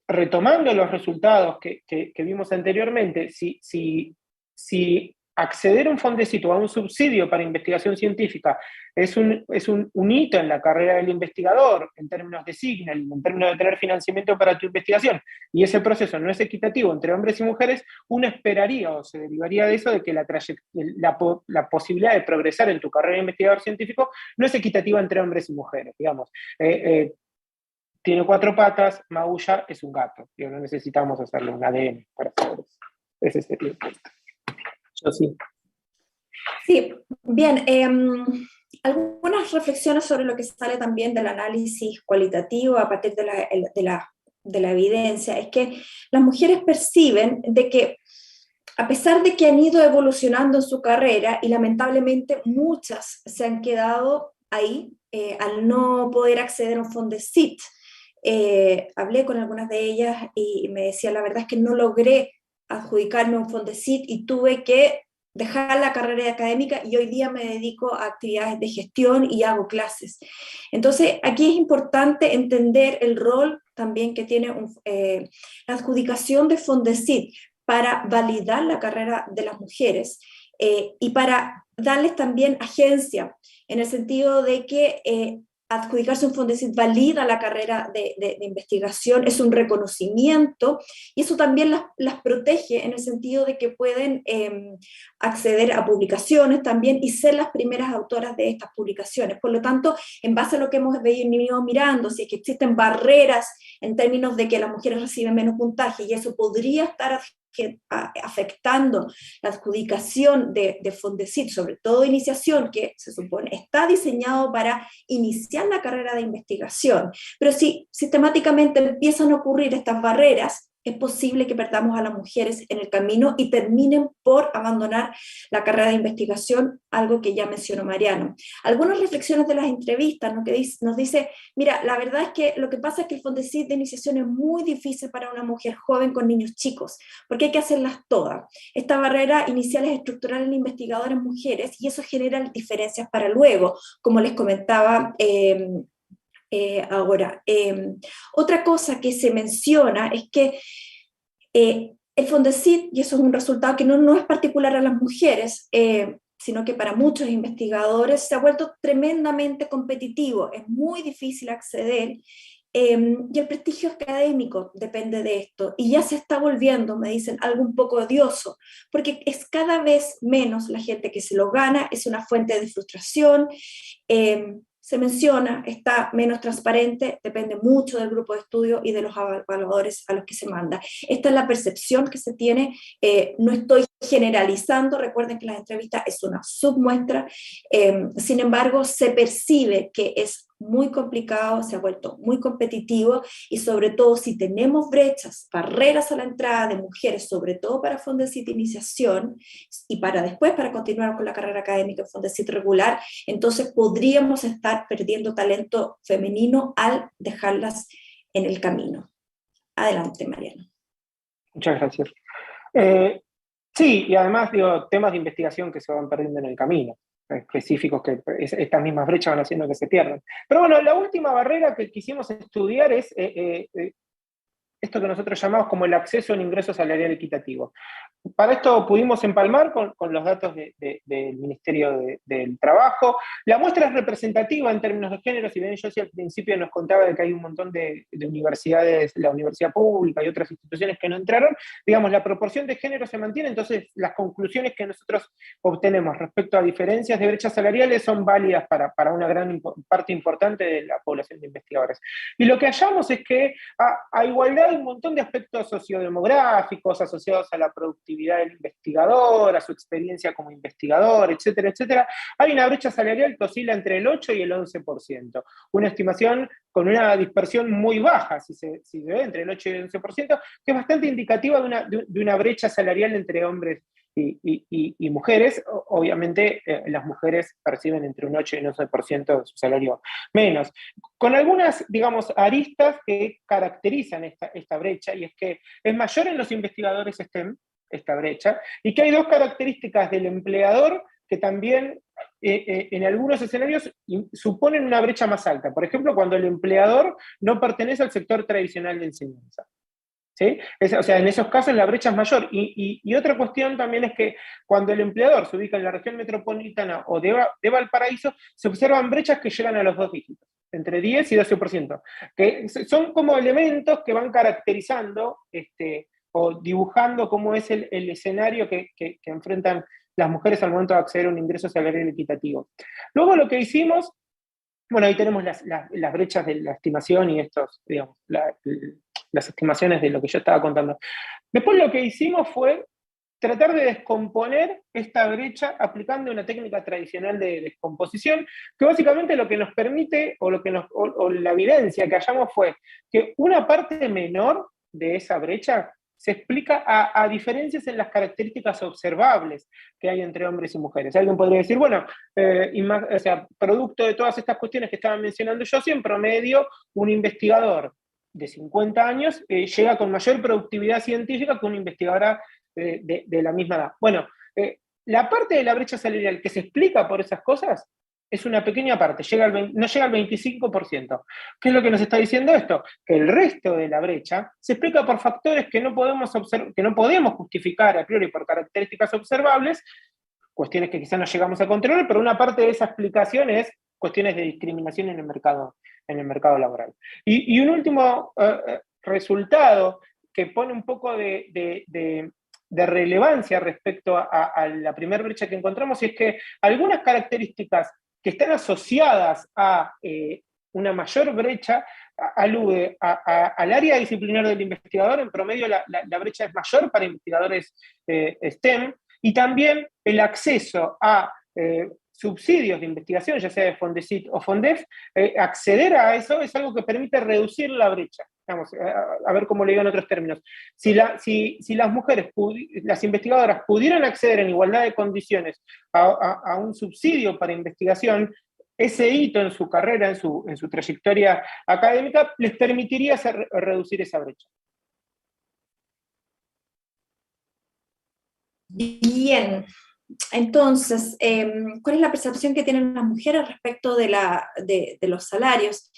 retomando los resultados que vimos anteriormente, si acceder a un Fondesit o a un subsidio para investigación científica es un hito en la carrera del investigador, en términos de Signal, en términos de tener financiamiento para tu investigación, y ese proceso no es equitativo entre hombres y mujeres, uno esperaría o se derivaría de eso de que la posibilidad de progresar en tu carrera de investigador científico no es equitativa entre hombres y mujeres, digamos. Tiene 4 patas, maulla, es un gato. No necesitamos hacerle un ADN para saber eso. Ese sería el punto. Yo sí. Sí, bien. Algunas reflexiones sobre lo que sale también del análisis cualitativo a partir de la evidencia, es que las mujeres perciben de que, a pesar de que han ido evolucionando en su carrera, y lamentablemente muchas se han quedado ahí al no poder acceder a un Fondesit. Hablé con algunas de ellas y me decía, la verdad es que no logré adjudicarme un Fondesit y tuve que dejar la carrera académica, y hoy día me dedico a actividades de gestión y hago clases. Entonces, aquí es importante entender el rol también que tiene la adjudicación de Fondesit para validar la carrera de las mujeres y para darles también agencia, en el sentido de que adjudicarse un Fondesit valida la carrera de investigación, es un reconocimiento, y eso también las protege en el sentido de que pueden acceder a publicaciones también y ser las primeras autoras de estas publicaciones. Por lo tanto, en base a lo que hemos venido mirando, si es que existen barreras en términos de que las mujeres reciben menos puntaje, y eso podría estar afectando la adjudicación de Fondesit, sobre todo iniciación, que se supone está diseñado para iniciar la carrera de investigación, pero si sistemáticamente empiezan a ocurrir estas barreras, es posible que perdamos a las mujeres en el camino y terminen por abandonar la carrera de investigación, algo que ya mencionó Mariano. Algunas reflexiones de las entrevistas nos dice, mira, la verdad es que lo que pasa es que el Fondesit de iniciación es muy difícil para una mujer joven con niños chicos, porque hay que hacerlas todas. Esta barrera inicial es estructural en investigadoras mujeres y eso genera diferencias para luego, como les comentaba ahora. Otra cosa que se menciona es que el Fondesit, y eso es un resultado que no es particular a las mujeres, sino que para muchos investigadores se ha vuelto tremendamente competitivo, es muy difícil acceder, y el prestigio académico depende de esto, y ya se está volviendo, me dicen, algo un poco odioso, porque es cada vez menos la gente que se lo gana, es una fuente de frustración, se menciona, está menos transparente, depende mucho del grupo de estudio y de los evaluadores a los que se manda. Esta es la percepción que se tiene, no estoy generalizando, recuerden que la entrevista es una submuestra, sin embargo se percibe que es muy complicado, se ha vuelto muy competitivo, y sobre todo si tenemos brechas, barreras a la entrada de mujeres, sobre todo para Fondesit Iniciación, y para después, para continuar con la carrera académica en Fondesit regular, entonces podríamos estar perdiendo talento femenino al dejarlas en el camino. Adelante, Mariano. Muchas gracias. Sí, y además, digo, temas de investigación que se van perdiendo en el camino, específicos que estas mismas brechas van haciendo que se pierdan. Pero bueno, la última barrera que quisimos estudiar es esto que nosotros llamamos como el acceso a un ingreso salarial equitativo. Para esto pudimos empalmar con los datos del Ministerio del Trabajo. La muestra es representativa en términos de género, si bien yo al principio nos contaba de que hay un montón de universidades, la universidad pública y otras instituciones que no entraron, digamos, la proporción de género se mantiene, entonces las conclusiones que nosotros obtenemos respecto a diferencias de brechas salariales son válidas para una gran parte importante de la población de investigadores. Y lo que hallamos es que a igualdad hay un montón de aspectos sociodemográficos asociados a la productividad del investigador, a su experiencia como investigador, etcétera, etcétera. Hay una brecha salarial que oscila entre el 8 y el 11%, una estimación con una dispersión muy baja, si se ve, entre el 8 y el 11%, que es bastante indicativa de una brecha salarial entre hombres y mujeres. Obviamente las mujeres perciben entre un 8 y un 11% de su salario menos, con algunas, digamos, aristas que caracterizan esta brecha, y es que es mayor en los investigadores STEM, esta brecha, y que hay dos características del empleador que también en algunos escenarios suponen una brecha más alta. Por ejemplo, cuando el empleador no pertenece al sector tradicional de enseñanza. ¿Sí? O sea, en esos casos la brecha es mayor. Y otra cuestión también es que cuando el empleador se ubica en la región metropolitana o de Valparaíso, se observan brechas que llegan a los 2 dígitos, entre 10 y 12%, que son como elementos que van caracterizando o dibujando cómo es el escenario que enfrentan las mujeres al momento de acceder a un ingreso salarial equitativo. Luego lo que hicimos, bueno, ahí tenemos las brechas de la estimación y estos, digamos, las estimaciones de lo que yo estaba contando. Después lo que hicimos fue tratar de descomponer esta brecha aplicando una técnica tradicional de descomposición, que básicamente lo que nos permite, o la evidencia que hallamos fue que una parte menor de esa brecha se explica a diferencias en las características observables que hay entre hombres y mujeres. Alguien podría decir, bueno, o sea, producto de todas estas cuestiones que estaba mencionando yo, si en promedio un investigador de 50 años llega con mayor productividad científica que una investigadora de la misma edad. Bueno, la parte de la brecha salarial que se explica por esas cosas es una pequeña parte, no llega al 25%. ¿Qué es lo que nos está diciendo esto? Que el resto de la brecha se explica por factores que no podemos justificar a priori por características observables, cuestiones que quizás no llegamos a controlar, pero una parte de esa explicación es cuestiones de discriminación en el mercado laboral. Y un último resultado que pone un poco de relevancia respecto a la primera brecha que encontramos, es que algunas características que están asociadas a una mayor brecha alude al área disciplinar del investigador. En promedio la brecha es mayor para investigadores STEM, y también el acceso a subsidios de investigación, ya sea de Fondesit o Fondef. Acceder a eso es algo que permite reducir la brecha. Vamos, a ver cómo le digo en otros términos. Si las mujeres, las investigadoras, pudieran acceder en igualdad de condiciones a un subsidio para investigación, ese hito en su carrera, en su trayectoria académica, les permitiría reducir esa brecha. Bien, entonces, ¿cuál es la percepción que tienen las mujeres respecto de los salarios?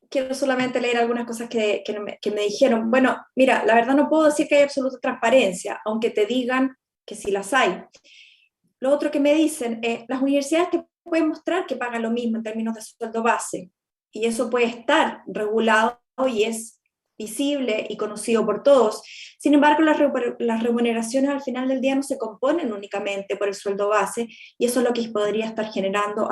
Quiero solamente leer algunas cosas que me dijeron. Bueno, mira, la verdad no puedo decir que hay absoluta transparencia, aunque te digan que sí las hay. Lo otro que me dicen es, las universidades te pueden mostrar que pagan lo mismo en términos de sueldo base, y eso puede estar regulado y es visible y conocido por todos. Sin embargo, las remuneraciones al final del día no se componen únicamente por el sueldo base, y eso es lo que podría estar generando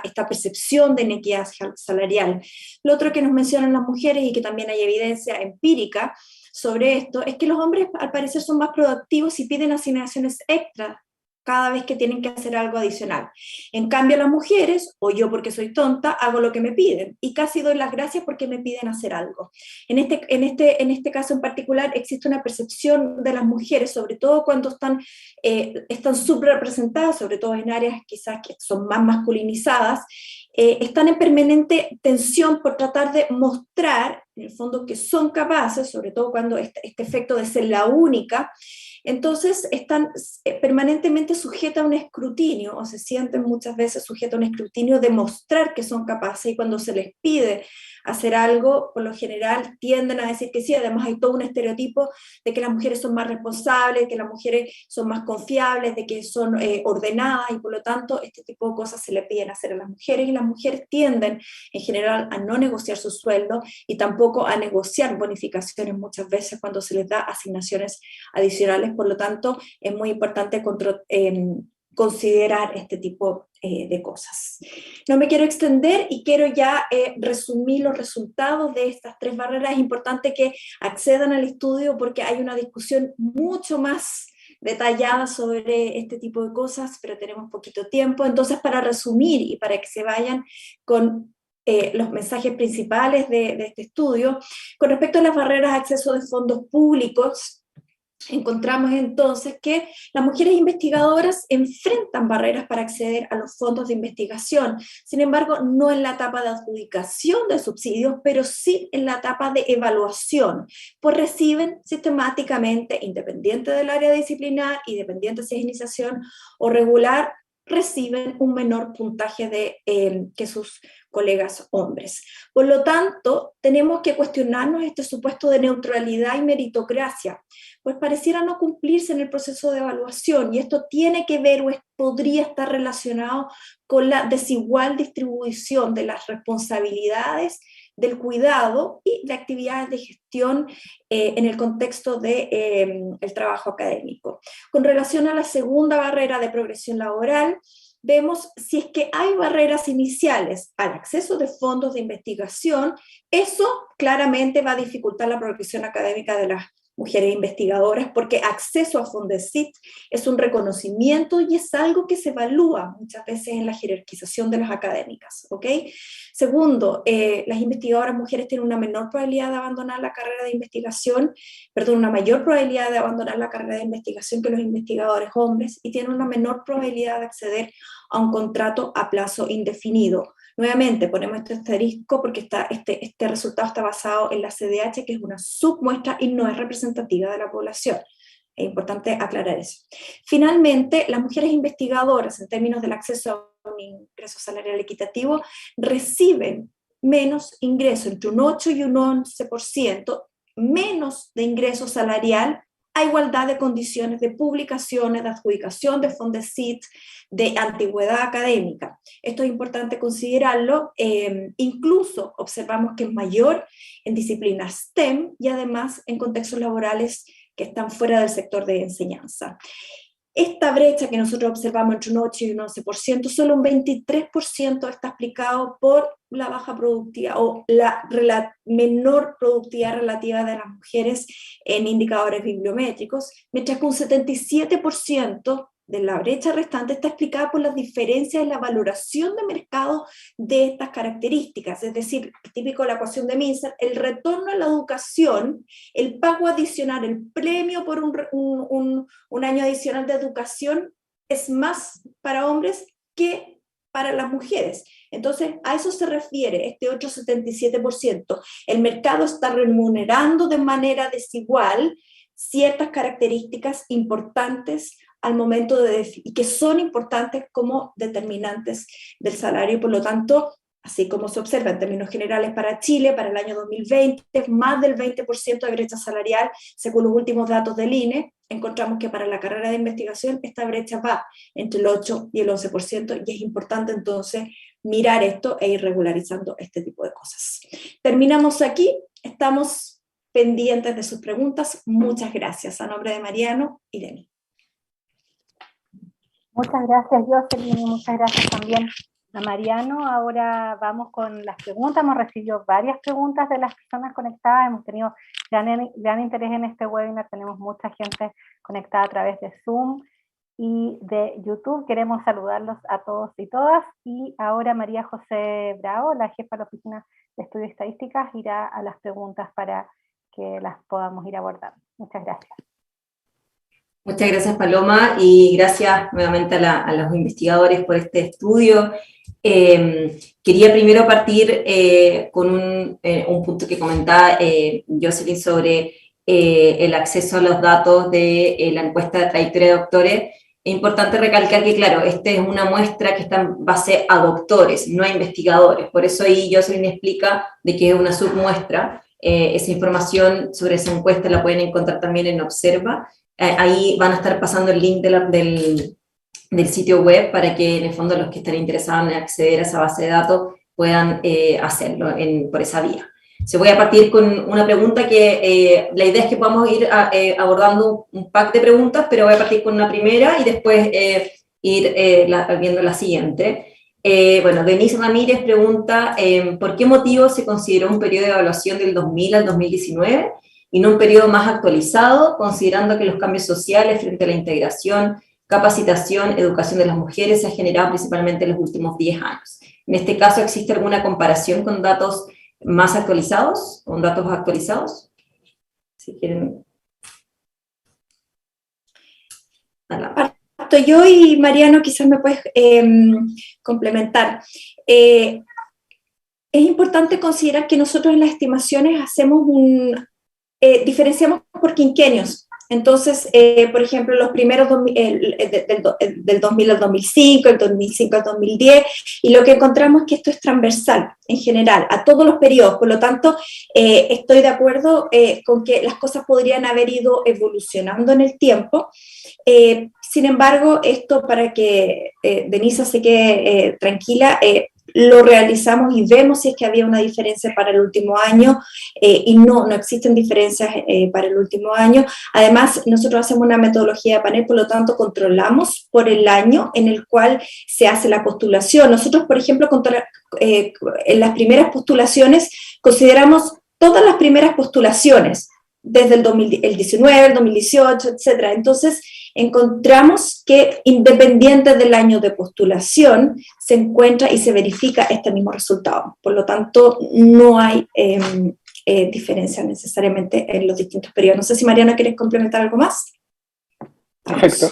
esta percepción de inequidad salarial. Lo otro que nos mencionan las mujeres, y que también hay evidencia empírica sobre esto, es que los hombres al parecer son más productivos y piden asignaciones extras cada vez que tienen que hacer algo adicional. En cambio, las mujeres, o yo porque soy tonta, hago lo que me piden, y casi doy las gracias porque me piden hacer algo. En este caso en particular existe una percepción de las mujeres, sobre todo cuando están subrepresentadas, sobre todo en áreas quizás que son más masculinizadas, están en permanente tensión por tratar de mostrar, en el fondo, que son capaces, sobre todo cuando este efecto de ser la única. Entonces están permanentemente sujetas a un escrutinio, o se sienten muchas veces sujetas a un escrutinio de mostrar que son capaces, y cuando se les pide hacer algo, por lo general tienden a decir que sí. Además hay todo un estereotipo de que las mujeres son más responsables, de que las mujeres son más confiables, de que son ordenadas, y por lo tanto este tipo de cosas se le piden hacer a las mujeres, y las mujeres tienden en general a no negociar su sueldo y tampoco a negociar bonificaciones muchas veces cuando se les da asignaciones adicionales. Por lo tanto, es muy importante considerar este tipo de cosas. No me quiero extender y quiero ya resumir los resultados de estas 3 barreras. Es importante que accedan al estudio porque hay una discusión mucho más detallada sobre este tipo de cosas, pero tenemos poquito tiempo. Entonces, para resumir y para que se vayan con los mensajes principales de este estudio, con respecto a las barreras de acceso de fondos públicos, encontramos entonces que las mujeres investigadoras enfrentan barreras para acceder a los fondos de investigación. Sin embargo, no en la etapa de adjudicación de subsidios, pero sí en la etapa de evaluación, pues reciben sistemáticamente, independiente del área disciplinar y dependiente si es iniciación o regular, reciben un menor puntaje que sus colegas hombres. Por lo tanto, tenemos que cuestionarnos este supuesto de neutralidad y meritocracia, pues pareciera no cumplirse en el proceso de evaluación, y esto tiene que ver o podría estar relacionado con la desigual distribución de las responsabilidades del cuidado y de actividades de gestión en el contexto del trabajo académico. Con relación a la segunda barrera de progresión laboral, vemos si es que hay barreras iniciales al acceso de fondos de investigación. Eso claramente va a dificultar la progresión académica de las mujeres investigadoras, porque acceso a Fondesit es un reconocimiento y es algo que se evalúa muchas veces en la jerarquización de las académicas, ¿ok? Segundo, las investigadoras mujeres tienen una menor probabilidad de abandonar la carrera de investigación, una mayor probabilidad de abandonar la carrera de investigación que los investigadores hombres, y tienen una menor probabilidad de acceder a un contrato a plazo indefinido. Nuevamente, ponemos este asterisco porque este resultado está basado en la CDH, que es una submuestra y no es representativa de la población. Es importante aclarar eso. Finalmente, las mujeres investigadoras, en términos del acceso a un ingreso salarial equitativo, reciben menos ingreso, entre un 8 y un 11%, menos de ingreso salarial a igualdad de condiciones de publicaciones, de adjudicación de Fondesit, de antigüedad académica. Esto es importante considerarlo, incluso observamos que es mayor en disciplinas STEM y además en contextos laborales que están fuera del sector de enseñanza. Esta brecha que nosotros observamos entre un 8 y un 11%, solo un 23% está explicado por la baja productividad o la menor productividad relativa de las mujeres en indicadores bibliométricos, mientras que un 77% de la brecha restante está explicada por las diferencias en la valoración de mercado de estas características, es decir, típico de la ecuación de Mincer, el retorno a la educación, el pago adicional, el premio por un año adicional de educación es más para hombres que para las mujeres. Entonces, a eso se refiere este otro 77%. El mercado está remunerando de manera desigual ciertas características importantes al momento y que son importantes como determinantes del salario, y por lo tanto, así como se observa en términos generales para Chile, para el año 2020, más del 20% de brecha salarial, según los últimos datos del INE, encontramos que para la carrera de investigación esta brecha va entre el 8 y el 11%, y es importante entonces mirar esto e ir regularizando este tipo de cosas. Terminamos aquí, estamos pendientes de sus preguntas. Muchas gracias, a nombre de Mariano y de mí. Muchas gracias, Jocelyn, y muchas gracias también a Mariano. Ahora vamos con las preguntas. Hemos recibido varias preguntas de las personas conectadas. Hemos tenido gran interés en este webinar. Tenemos mucha gente conectada a través de Zoom y de YouTube. Queremos saludarlos a todos y todas. Y ahora María José Bravo, la jefa de la Oficina de Estudios Estadísticas, irá a las preguntas para que las podamos ir abordando. Muchas gracias. Muchas gracias, Paloma, y gracias nuevamente a los investigadores por este estudio. Quería primero partir con un punto que comentaba Jocelyn sobre el acceso a los datos de la encuesta de trayectoria de doctores. Es importante recalcar que, claro, esta es una muestra que está en base a doctores, no a investigadores. Por eso ahí Jocelyn explica de que es una submuestra. Esa información sobre esa encuesta la pueden encontrar también en Observa. Ahí van a estar pasando el link del sitio web para que en el fondo los que estén interesados en acceder a esa base de datos puedan hacerlo por esa vía. Se voy a partir con una pregunta que la idea es que podamos ir abordando un pack de preguntas, pero voy a partir con una primera y después ir viendo la siguiente. Bueno, Denise Ramírez pregunta, ¿por qué motivo se consideró un periodo de evaluación del 2000 al 2019 y no un periodo más actualizado, considerando que los cambios sociales frente a la integración, capacitación, educación de las mujeres se han generado principalmente en los últimos 10 años? En este caso, ¿existe alguna comparación con datos más actualizados, con datos actualizados? Si quieren. Parto yo y Mariano quizás me puedes complementar. Es importante considerar que nosotros en las estimaciones hacemos diferenciamos por quinquenios. Entonces, por ejemplo, los primeros del 2000 al 2005, el 2005 al 2010, y lo que encontramos es que esto es transversal, en general, a todos los periodos. Por lo tanto, estoy de acuerdo con que las cosas podrían haber ido evolucionando en el tiempo. Sin embargo, esto para que Denisa se quede tranquila, lo realizamos y vemos si es que había una diferencia para el último año y no existen diferencias para el último año. Además, nosotros hacemos una metodología de panel, por lo tanto, controlamos por el año en el cual se hace la postulación. Nosotros, por ejemplo, en las primeras postulaciones, consideramos todas las primeras postulaciones, desde el 2019, el 2018, etc. Entonces, encontramos que independiente del año de postulación, se encuentra y se verifica este mismo resultado. Por lo tanto, no hay diferencia necesariamente en los distintos periodos. No sé si Mariano quieres complementar algo más. Perfecto.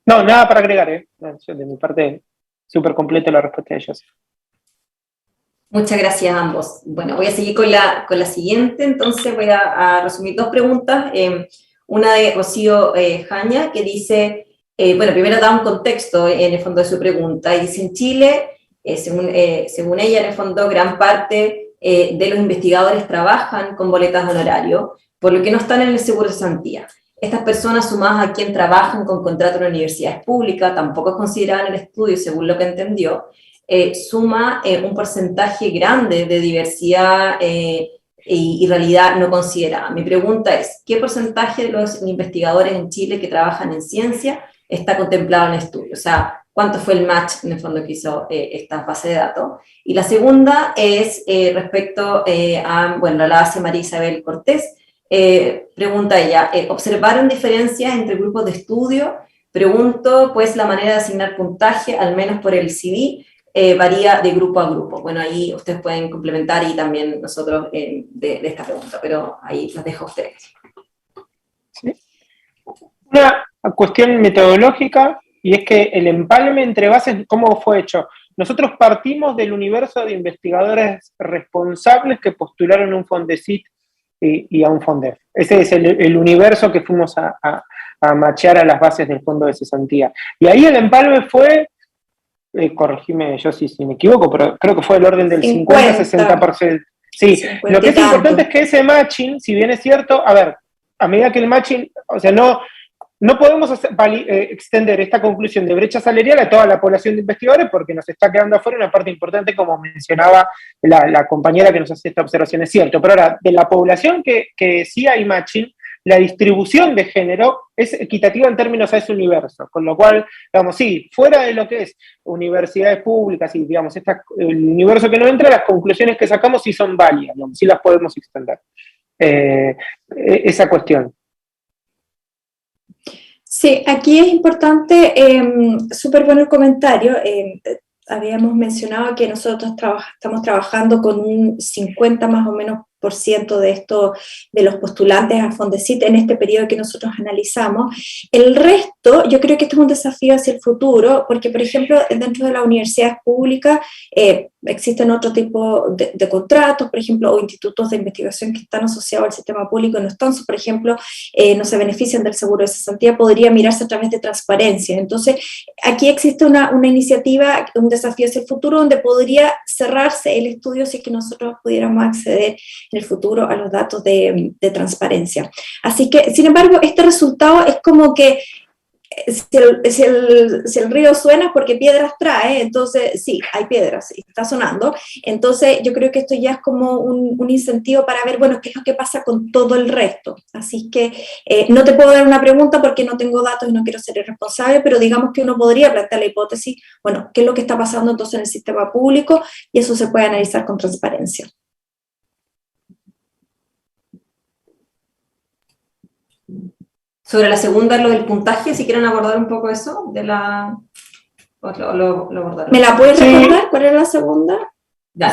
No, nada para agregar, de mi parte, súper completa la respuesta de ellos. Muchas gracias a ambos. Bueno, voy a seguir con la siguiente, entonces voy a resumir dos preguntas. Una de Rocío Jaña, que dice, bueno, primero da un contexto en el fondo de su pregunta, y dice, en Chile, según ella, en el fondo, gran parte de los investigadores trabajan con boletas de honorario, por lo que no están en el seguro de cesantía. Estas personas, sumadas a quien trabajan con contrato en universidades públicas, tampoco es considerada en el estudio, según lo que entendió, suma un porcentaje grande de diversidad y realidad no considerada. Mi pregunta es, ¿qué porcentaje de los investigadores en Chile que trabajan en ciencia está contemplado en el estudio? O sea, ¿cuánto fue el match, en el fondo, que hizo esta base de datos? Y la segunda es respecto a, bueno, la hace María Isabel Cortés. Pregunta ella, ¿observaron diferencias entre grupos de estudio? Pregunto, pues la manera de asignar puntaje, al menos por el CV, varía de grupo a grupo. Bueno, ahí ustedes pueden complementar y también nosotros de esta pregunta, pero ahí las dejo a ustedes. ¿Sí? Una cuestión metodológica, y es que el empalme entre bases, ¿cómo fue hecho? Nosotros partimos del universo de investigadores responsables que postularon un Fondesit y a un Fondef. Ese es el universo que fuimos a machear a las bases del fondo de cesantía. Y ahí el empalme fue, corregime yo si me equivoco, pero creo que fue del orden del 50-60%. Sí, 50 lo que es importante es que ese matching, si bien es cierto, a ver, a medida que el matching, o sea, no podemos extender esta conclusión de brecha salarial a toda la población de investigadores porque nos está quedando afuera una parte importante, como mencionaba la compañera que nos hace esta observación, es cierto. Pero ahora, de la población que sí hay matching, la distribución de género es equitativa en términos a ese universo, con lo cual, digamos, sí, fuera de lo que es universidades públicas y, digamos, el universo que no entra, las conclusiones que sacamos sí son válidas, digamos, sí las podemos extender. Esa cuestión. Sí, aquí es importante, súper bueno el comentario. Habíamos mencionado que nosotros estamos trabajando con un 50 más o menos por ciento de esto, de los postulantes a Fondesit en este periodo que nosotros analizamos. El resto, yo creo que esto es un desafío hacia el futuro, porque, por ejemplo, dentro de las universidades públicas existen otro tipo de contratos, por ejemplo, o institutos de investigación que están asociados al sistema público y no están, por ejemplo, no se benefician del seguro de cesantía, podría mirarse a través de transparencia. Entonces, aquí existe una iniciativa, un desafío hacia el futuro, donde podría cerrarse el estudio si es que nosotros pudiéramos acceder en el futuro a los datos de transparencia. Así que, sin embargo, este resultado es como que si el río suena es porque piedras trae, entonces sí, hay piedras, está sonando. Entonces yo creo que esto ya es como un incentivo para ver, bueno, qué es lo que pasa con todo el resto. Así que no te puedo dar una pregunta porque no tengo datos y no quiero ser irresponsable, pero digamos que uno podría plantear la hipótesis, bueno, qué es lo que está pasando entonces en el sistema público, y eso se puede analizar con transparencia. Sobre la segunda, lo del puntaje, si quieren abordar un poco eso, de la... lo ¿Me la puedes recordar? ¿Cuál era la segunda?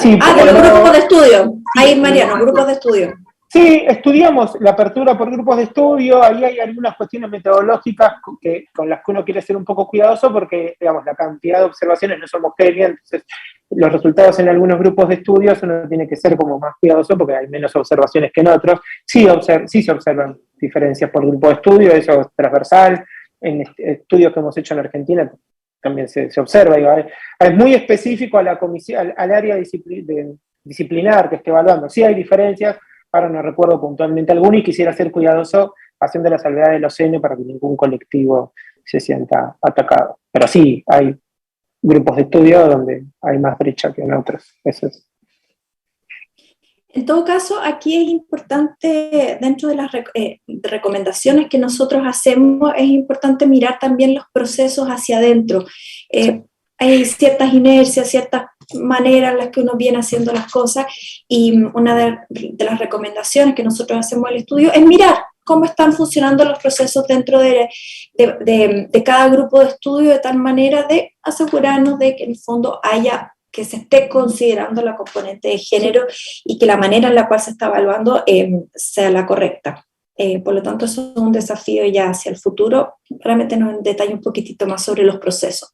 Sí, de los grupos de estudio. Ahí, Mariano, grupos de estudio. Sí, estudiamos la apertura por grupos de estudio, ahí hay algunas cuestiones metodológicas con las que uno quiere ser un poco cuidadoso porque, digamos, la cantidad de observaciones no somos homogéneas, entonces los resultados en algunos grupos de estudios uno tiene que ser como más cuidadoso porque hay menos observaciones que en otros. Sí se observan diferencias por grupo de estudio, eso es transversal, en estudios que hemos hecho en Argentina también se observa, digo, es muy específico a la comisión, al área disciplinar que esté evaluando. Sí hay diferencias, ahora no recuerdo puntualmente alguno y quisiera ser cuidadoso haciendo la salvedad del OCN para que ningún colectivo se sienta atacado. Pero sí, hay grupos de estudio donde hay más brecha que en otros. Eso es. En todo caso, aquí es importante, dentro de las recomendaciones que nosotros hacemos, es importante mirar también los procesos hacia adentro. Hay ciertas inercias, ciertas maneras en las que uno viene haciendo las cosas, y una de las recomendaciones que nosotros hacemos en el estudio es mirar cómo están funcionando los procesos dentro de cada grupo de estudio, de tal manera de asegurarnos de que en el fondo que se esté considerando la componente de género y que la manera en la cual se está evaluando sea la correcta. Por lo tanto, eso es un desafío ya hacia el futuro, para meternos en detalle un poquitito más sobre los procesos.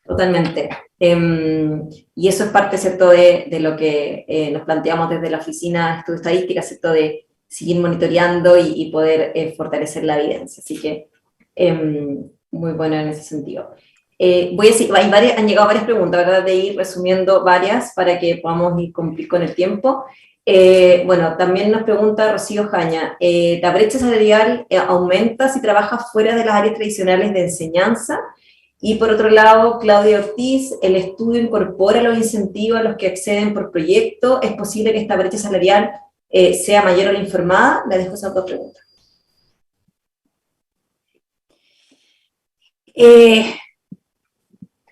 Totalmente. Y eso es parte, ¿cierto?, de lo que nos planteamos desde la Oficina de Estudios Estadísticos, ¿cierto?, de seguir monitoreando y poder fortalecer la evidencia. Así que muy bueno en ese sentido. Voy a decir, han llegado varias preguntas, ¿verdad? De ir resumiendo varias para que podamos ir cumplir con el tiempo. Bueno, también nos pregunta Rocío Jaña, ¿la brecha salarial aumenta si trabajas fuera de las áreas tradicionales de enseñanza? Y por otro lado, Claudia Ortiz, ¿el estudio incorpora los incentivos a los que acceden por proyecto? ¿Es posible que esta brecha salarial sea mayor a la informada? Le dejo esas dos preguntas.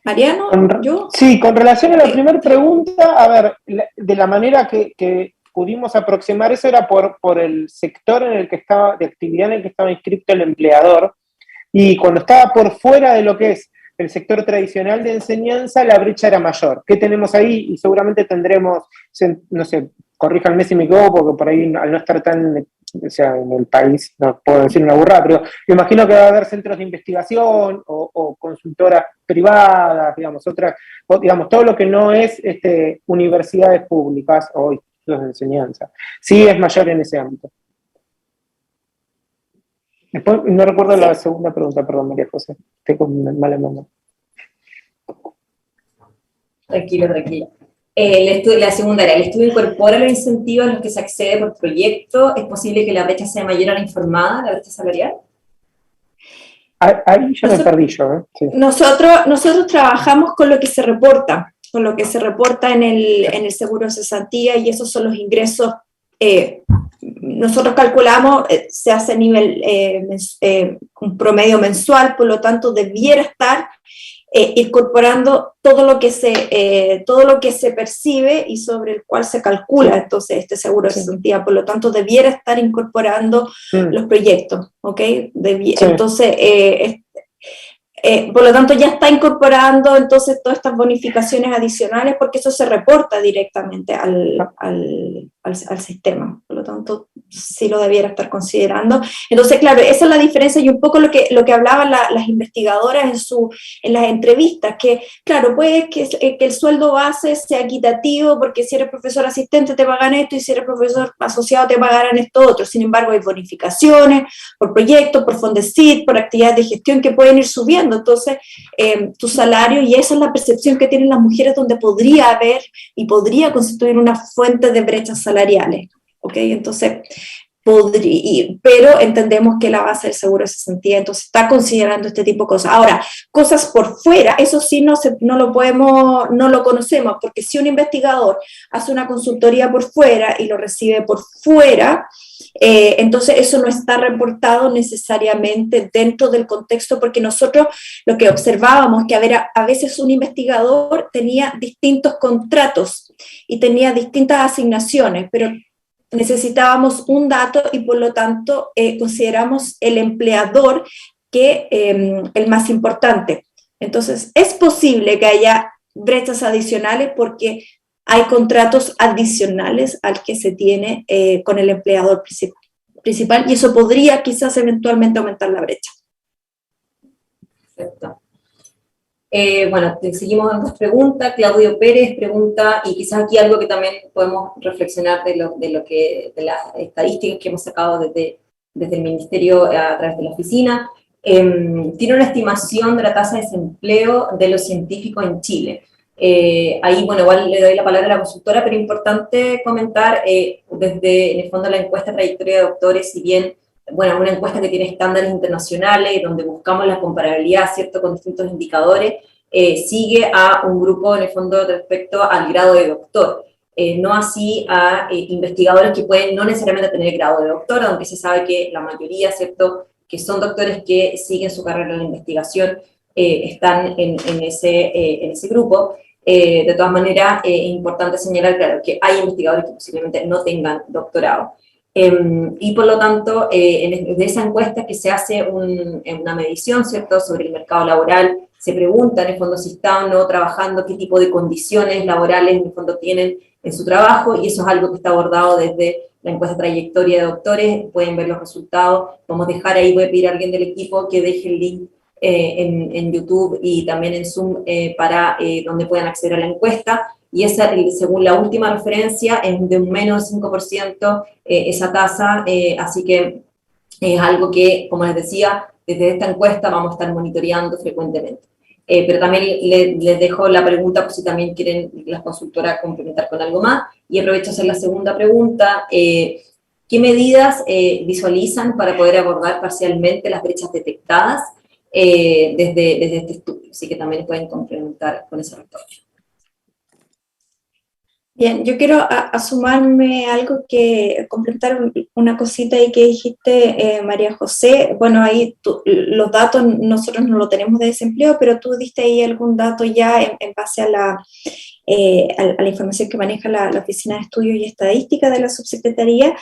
Mariano, ¿yo? Sí, con relación a la primera pregunta, a ver, de la manera que pudimos aproximar eso era por el sector en el que estaba, de actividad en el que estaba inscrito el empleador, y cuando estaba por fuera de lo que es el sector tradicional de enseñanza, la brecha era mayor. ¿Qué tenemos ahí? Y seguramente tendremos, no sé, corríjanme si me equivoco, porque por ahí al no estar tan, o sea, en el país, no puedo decir una burrada, pero me imagino que va a haber centros de investigación o consultoras privadas, digamos, otras, o, digamos, todo lo que no es universidades públicas o institutos de enseñanza. Sí es mayor en ese ámbito. Después, no recuerdo la segunda pregunta, perdón, María José, estoy con mala memoria. Tranquilo, tranquilo. La segunda era, ¿el estudio incorpora los incentivos a los que se accede por proyecto? ¿Es posible que la brecha sea mayor a la informada, la brecha salarial? Ahí ya me perdí yo. Sí. Nosotros trabajamos con lo que se reporta, en el seguro de cesantía, y esos son los ingresos. Nosotros calculamos, se hace a nivel un promedio mensual, por lo tanto debiera estar incorporando todo lo que se percibe y sobre el cual se calcula entonces este seguro de cesantía, por lo tanto debiera estar incorporando los proyectos, ¿ok? Entonces, por lo tanto ya está incorporando entonces todas estas bonificaciones adicionales, porque eso se reporta directamente al sistema, por lo tanto sí lo debiera estar considerando. Entonces, claro, esa es la diferencia y un poco lo que hablaban las investigadoras en las entrevistas, que claro, puede que el sueldo base sea equitativo, porque si eres profesor asistente te pagan esto y si eres profesor asociado te pagarán esto otro. Sin embargo, hay bonificaciones por proyectos, por Fondesit, por actividades de gestión que pueden ir subiendo entonces tu salario, y esa es la percepción que tienen las mujeres, donde podría haber y podría constituir una fuente de brechas salariales, ¿ok? Entonces, pero entendemos que la base del seguro de cesantía entonces está considerando este tipo de cosas. Ahora, cosas por fuera, eso sí no lo conocemos, porque si un investigador hace una consultoría por fuera y lo recibe por fuera, entonces eso no está reportado necesariamente dentro del contexto, porque nosotros lo que observábamos que a veces un investigador tenía distintos contratos y tenía distintas asignaciones, pero necesitábamos un dato y por lo tanto consideramos el empleador que el más importante. Entonces es posible que haya brechas adicionales porque hay contratos adicionales al que se tiene con el empleador principal, y eso podría quizás eventualmente aumentar la brecha. Perfecto. Bueno, seguimos con otras preguntas. Claudio Pérez pregunta, y quizás aquí algo que también podemos reflexionar de las estadísticas que hemos sacado desde el Ministerio a través de la oficina. Tiene una estimación de la tasa de desempleo de los científicos en Chile. Ahí, bueno, igual le doy la palabra a la consultora, pero importante comentar desde, en el fondo, la encuesta Trayectoria de Doctores, si bien, bueno, una encuesta que tiene estándares internacionales, donde buscamos la comparabilidad, ¿cierto?, con distintos indicadores, sigue a un grupo, en el fondo, respecto al grado de doctor. No así a investigadores que pueden no necesariamente tener el grado de doctor, aunque se sabe que la mayoría, ¿cierto?, que son doctores que siguen su carrera en la investigación, están en ese grupo. De todas maneras, es importante señalar, claro, que hay investigadores que posiblemente no tengan doctorado. Y por lo tanto, de esa encuesta que se hace una medición, ¿cierto?, sobre el mercado laboral, se pregunta en el fondo si están o no trabajando, qué tipo de condiciones laborales en el fondo tienen en su trabajo, y eso es algo que está abordado desde la encuesta Trayectoria de Doctores. Pueden ver los resultados. Vamos a dejar ahí, voy a pedir a alguien del equipo que deje el link en YouTube y también en Zoom para donde puedan acceder a la encuesta. Y esa, según la última referencia, es de un menos 5% esa tasa, así que es algo que, como les decía, desde esta encuesta vamos a estar monitoreando frecuentemente. pero también les dejo la pregunta por si también quieren las consultoras complementar con algo más, y aprovecho a hacer la segunda pregunta. ¿Qué medidas visualizan para poder abordar parcialmente las brechas detectadas desde este estudio? Así que también pueden complementar con ese retorno. Bien, yo quiero sumarme algo complementar una cosita ahí que dijiste, María José. Bueno, ahí los datos nosotros no lo tenemos de desempleo, pero tú diste ahí algún dato ya en base a la información que maneja la Oficina de Estudios y Estadística de la Subsecretaría.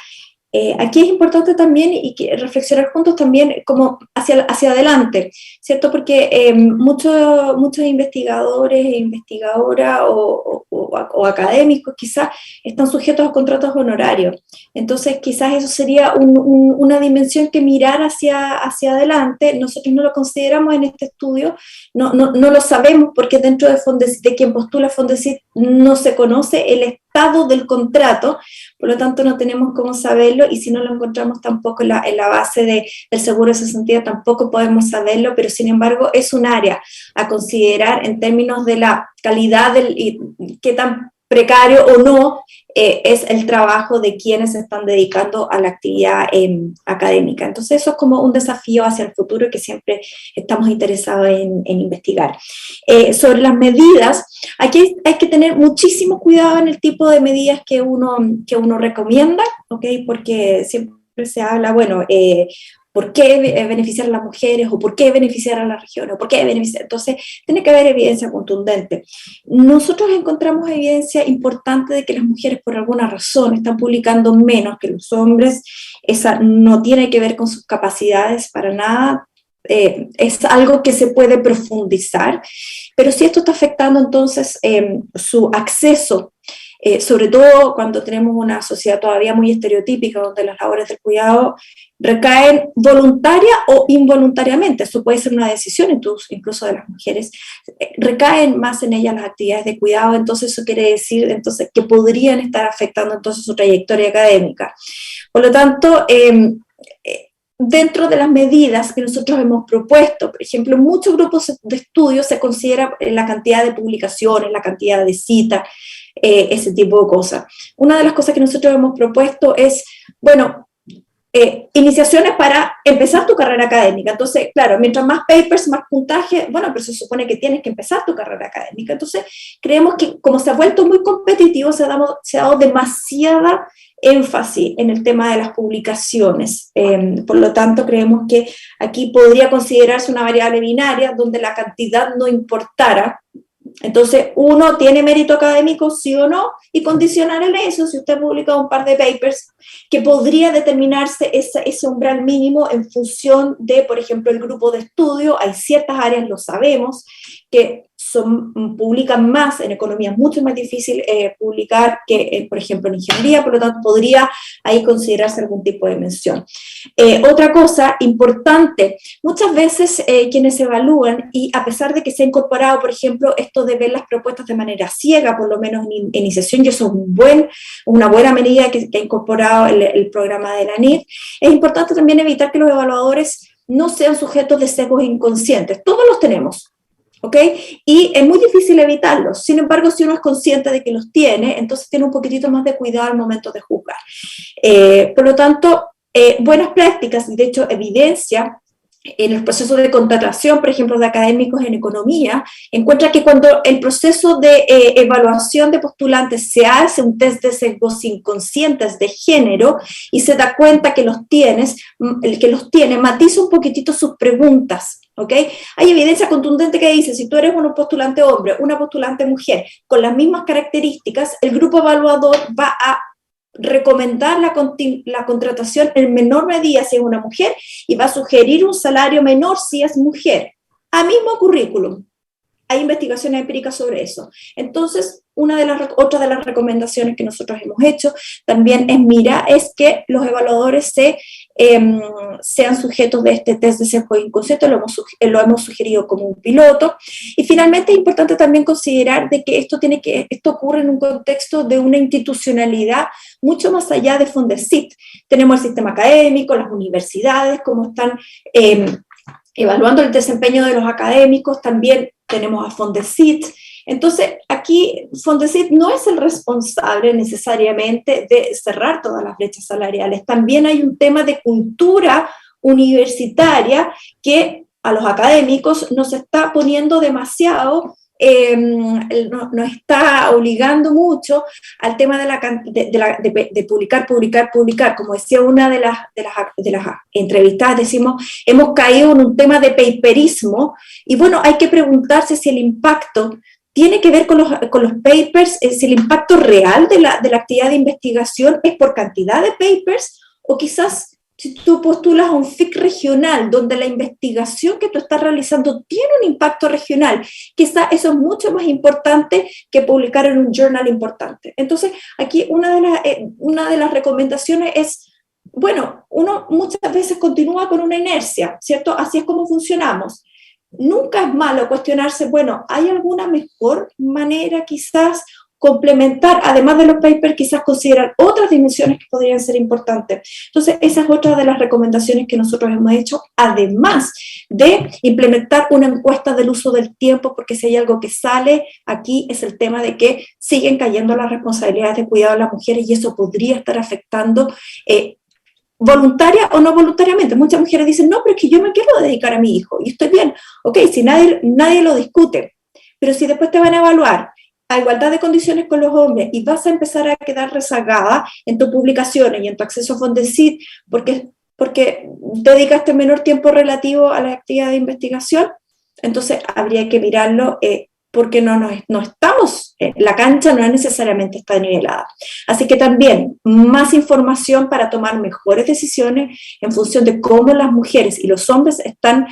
Aquí es importante también y reflexionar juntos también como hacia adelante, ¿cierto? Porque muchos investigadores e investigadoras o académicos quizás están sujetos a contratos honorarios. Entonces quizás eso sería una dimensión que mirar hacia adelante. Nosotros no lo consideramos en este estudio, no lo sabemos porque dentro de quien postula Fondesit no se conoce el estado del contrato, por lo tanto no tenemos cómo saberlo, y si no lo encontramos tampoco en la base del seguro de cesantía tampoco podemos saberlo, pero sin embargo es un área a considerar en términos de la calidad y qué tan precario o no es el trabajo de quienes se están dedicando a la actividad académica. Entonces eso es como un desafío hacia el futuro que siempre estamos interesados en investigar. Sobre las medidas, aquí hay que tener muchísimo cuidado en el tipo de medidas que uno recomienda, ¿okay? Porque siempre se habla, bueno, ¿por qué beneficiar a las mujeres? ¿O por qué beneficiar a la región? ¿O por qué beneficiar? Entonces, tiene que haber evidencia contundente. Nosotros encontramos evidencia importante de que las mujeres, por alguna razón, están publicando menos que los hombres. Esa no tiene que ver con sus capacidades para nada. Es algo que se puede profundizar. Pero si esto está afectando, entonces, su acceso, sobre todo cuando tenemos una sociedad todavía muy estereotípica, donde las labores del cuidado recaen voluntaria o involuntariamente, eso puede ser una decisión incluso de las mujeres, recaen más en ellas las actividades de cuidado, entonces eso quiere decir entonces, que podrían estar afectando entonces su trayectoria académica. Por lo tanto, dentro de las medidas que nosotros hemos propuesto, por ejemplo, en muchos grupos de estudio se considera la cantidad de publicaciones, la cantidad de citas, ese tipo de cosas. Una de las cosas que nosotros hemos propuesto es, bueno, iniciaciones para empezar tu carrera académica. Entonces, claro, mientras más papers, más puntaje, bueno, pero se supone que tienes que empezar tu carrera académica. Entonces, creemos que como se ha vuelto muy competitivo, se ha dado demasiada énfasis en el tema de las publicaciones. Por lo tanto, creemos que aquí podría considerarse una variable binaria donde la cantidad no importara. Entonces, uno tiene mérito académico, sí o no, y condicionar en eso, si usted publica un par de papers, que podría determinarse ese umbral mínimo en función de, por ejemplo, el grupo de estudio. Hay ciertas áreas, lo sabemos, que publican más, en economía es mucho más difícil publicar que, por ejemplo, en ingeniería, por lo tanto, podría ahí considerarse algún tipo de mención. Otra cosa importante, muchas veces quienes evalúan, y a pesar de que se ha incorporado, por ejemplo, esto de ver las propuestas de manera ciega, por lo menos en iniciación, y eso es una buena medida que ha incorporado el programa de la NIT, es importante también evitar que los evaluadores no sean sujetos de sesgos inconscientes. Todos los tenemos, ¿ok? Y es muy difícil evitarlos. Sin embargo, si uno es consciente de que los tiene, entonces tiene un poquitito más de cuidado al momento de juzgar. Por lo tanto, buenas prácticas, y de hecho evidencia en el proceso de contratación, por ejemplo, de académicos en economía, encuentra que cuando el proceso de evaluación de postulantes se hace un test de sesgos inconscientes de género y se da cuenta que los tiene, matiza un poquitito sus preguntas, ¿ok? Hay evidencia contundente que dice, si tú eres un postulante hombre, una postulante mujer, con las mismas características, el grupo evaluador va a recomendar la contratación en menor medida si es una mujer y va a sugerir un salario menor si es mujer, a mismo currículum. Hay investigaciones empíricas sobre eso. Entonces, otra de las recomendaciones que nosotros hemos hecho también es que los evaluadores sean sujetos de este test de sesgo inconsciente, lo hemos sugerido como un piloto. Y finalmente es importante también considerar de que esto ocurre en un contexto de una institucionalidad mucho más allá de Fondesit. Tenemos el sistema académico, las universidades, cómo están evaluando el desempeño de los académicos, también tenemos a Fondesit. Entonces, aquí Fondesit no es el responsable necesariamente de cerrar todas las brechas salariales. También hay un tema de cultura universitaria que a los académicos nos está poniendo demasiado, nos está obligando mucho al tema de publicar. Como decía una de las entrevistadas, decimos, hemos caído en un tema de paperismo, y bueno, hay que preguntarse si el impacto tiene que ver con los papers, si el impacto real de la actividad de investigación es por cantidad de papers, o quizás si tú postulas a un FIC regional, donde la investigación que tú estás realizando tiene un impacto regional, quizás eso es mucho más importante que publicar en un journal importante. Entonces, aquí una de las recomendaciones es, bueno, uno muchas veces continúa con una inercia, ¿cierto? Así es como funcionamos. Nunca es malo cuestionarse, bueno, ¿hay alguna mejor manera quizás complementar, además de los papers, quizás considerar otras dimensiones que podrían ser importantes? Entonces, esa es otra de las recomendaciones que nosotros hemos hecho, además de implementar una encuesta del uso del tiempo, porque si hay algo que sale aquí es el tema de que siguen cayendo las responsabilidades de cuidado de las mujeres, y eso podría estar afectando voluntaria o no voluntariamente. Muchas mujeres dicen, no, pero es que yo me quiero dedicar a mi hijo y estoy bien. Ok, si nadie lo discute, pero si después te van a evaluar a igualdad de condiciones con los hombres y vas a empezar a quedar rezagada en tus publicaciones y en tu acceso a Fondesit porque dedicaste menor tiempo relativo a la actividad de investigación, entonces habría que mirarlo, porque no estamos, la cancha no necesariamente está nivelada. Así que también más información para tomar mejores decisiones en función de cómo las mujeres y los hombres están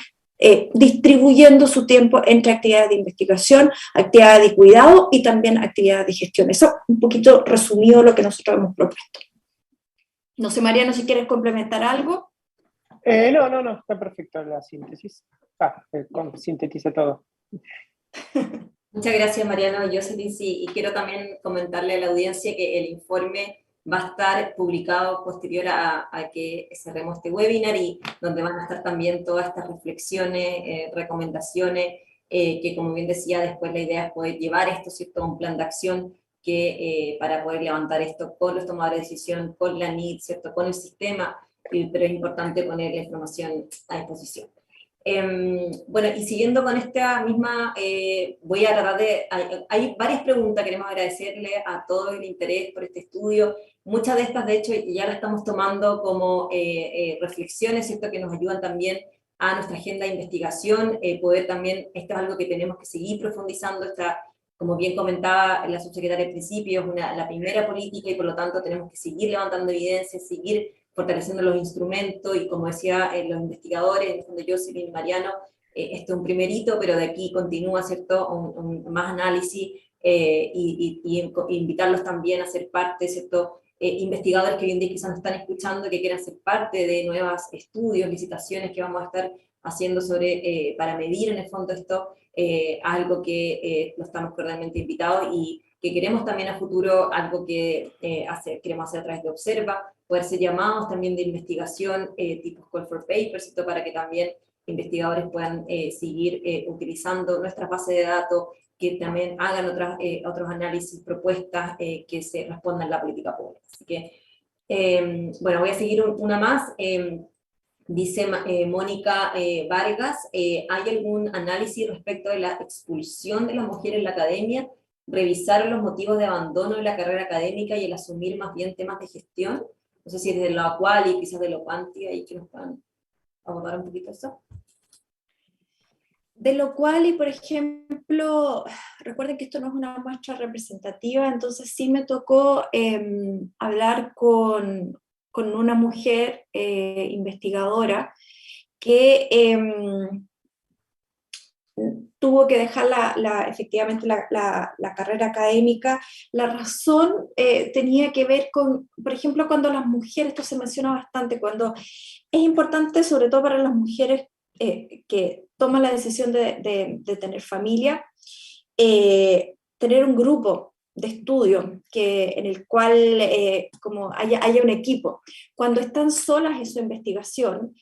distribuyendo su tiempo entre actividades de investigación, actividades de cuidado y también actividades de gestión. Eso un poquito resumido lo que nosotros hemos propuesto. No sé, Mariano, si quieres complementar algo. No, está perfecta la síntesis. Sintetiza todo. Muchas gracias, Mariano y Jocelyn. Sí, y quiero también comentarle a la audiencia que el informe va a estar publicado posterior a que cerremos este webinar, y donde van a estar también todas estas reflexiones, recomendaciones, que como bien decía, después la idea es poder llevar esto, ¿cierto?, a un plan de acción para poder levantar esto con los tomadores de decisión, con la NIT, ¿cierto?, con el sistema, pero es importante poner la información a disposición. Bueno, y siguiendo con esta misma, voy a tratar de, hay varias preguntas, queremos agradecerle a todo el interés por este estudio. Muchas de estas, de hecho, ya las estamos tomando como reflexiones, ¿cierto?, que nos ayudan también a nuestra agenda de investigación, poder también, esto es algo que tenemos que seguir profundizando, como bien comentaba la subsecretaria al principio, es la primera política, y por lo tanto tenemos que seguir levantando evidencias, seguir fortaleciendo los instrumentos, y como decía los investigadores, en el fondo Jocelyn y Mariano, esto es un primer hito, pero de aquí continúa, ¿cierto?, un más análisis, y invitarlos también a ser parte, ¿cierto?, investigadores que hoy en día quizás nos están escuchando, que quieran ser parte de nuevos estudios, licitaciones que vamos a estar haciendo para medir en el fondo esto, algo que lo estamos cordialmente invitados, y que queremos también a futuro, algo que queremos hacer a través de Observa, poder ser llamados también de investigación, tipo Call for Papers, ¿cierto?, para que también investigadores puedan seguir utilizando nuestra base de datos, que también hagan otros análisis, propuestas que se respondan a la política pública. Así que, bueno, voy a seguir una más. Dice Mónica Vargas, ¿hay algún análisis respecto de la expulsión de las mujeres en la academia? ¿Revisar los motivos de abandono de la carrera académica y el asumir más bien temas de gestión? No sé si desde lo quali, quizás de lo quanti, ahí que nos puedan abordar un poquito eso. De lo cual, y por ejemplo, recuerden que esto no es una muestra representativa, entonces sí me tocó hablar con una mujer investigadora que tuvo que dejar efectivamente la carrera académica. La razón tenía que ver con, por ejemplo, cuando las mujeres, esto se menciona bastante, cuando es importante, sobre todo para las mujeres que toman la decisión de tener familia, tener un grupo de estudio en el cual como haya un equipo. Cuando están solas en su investigación,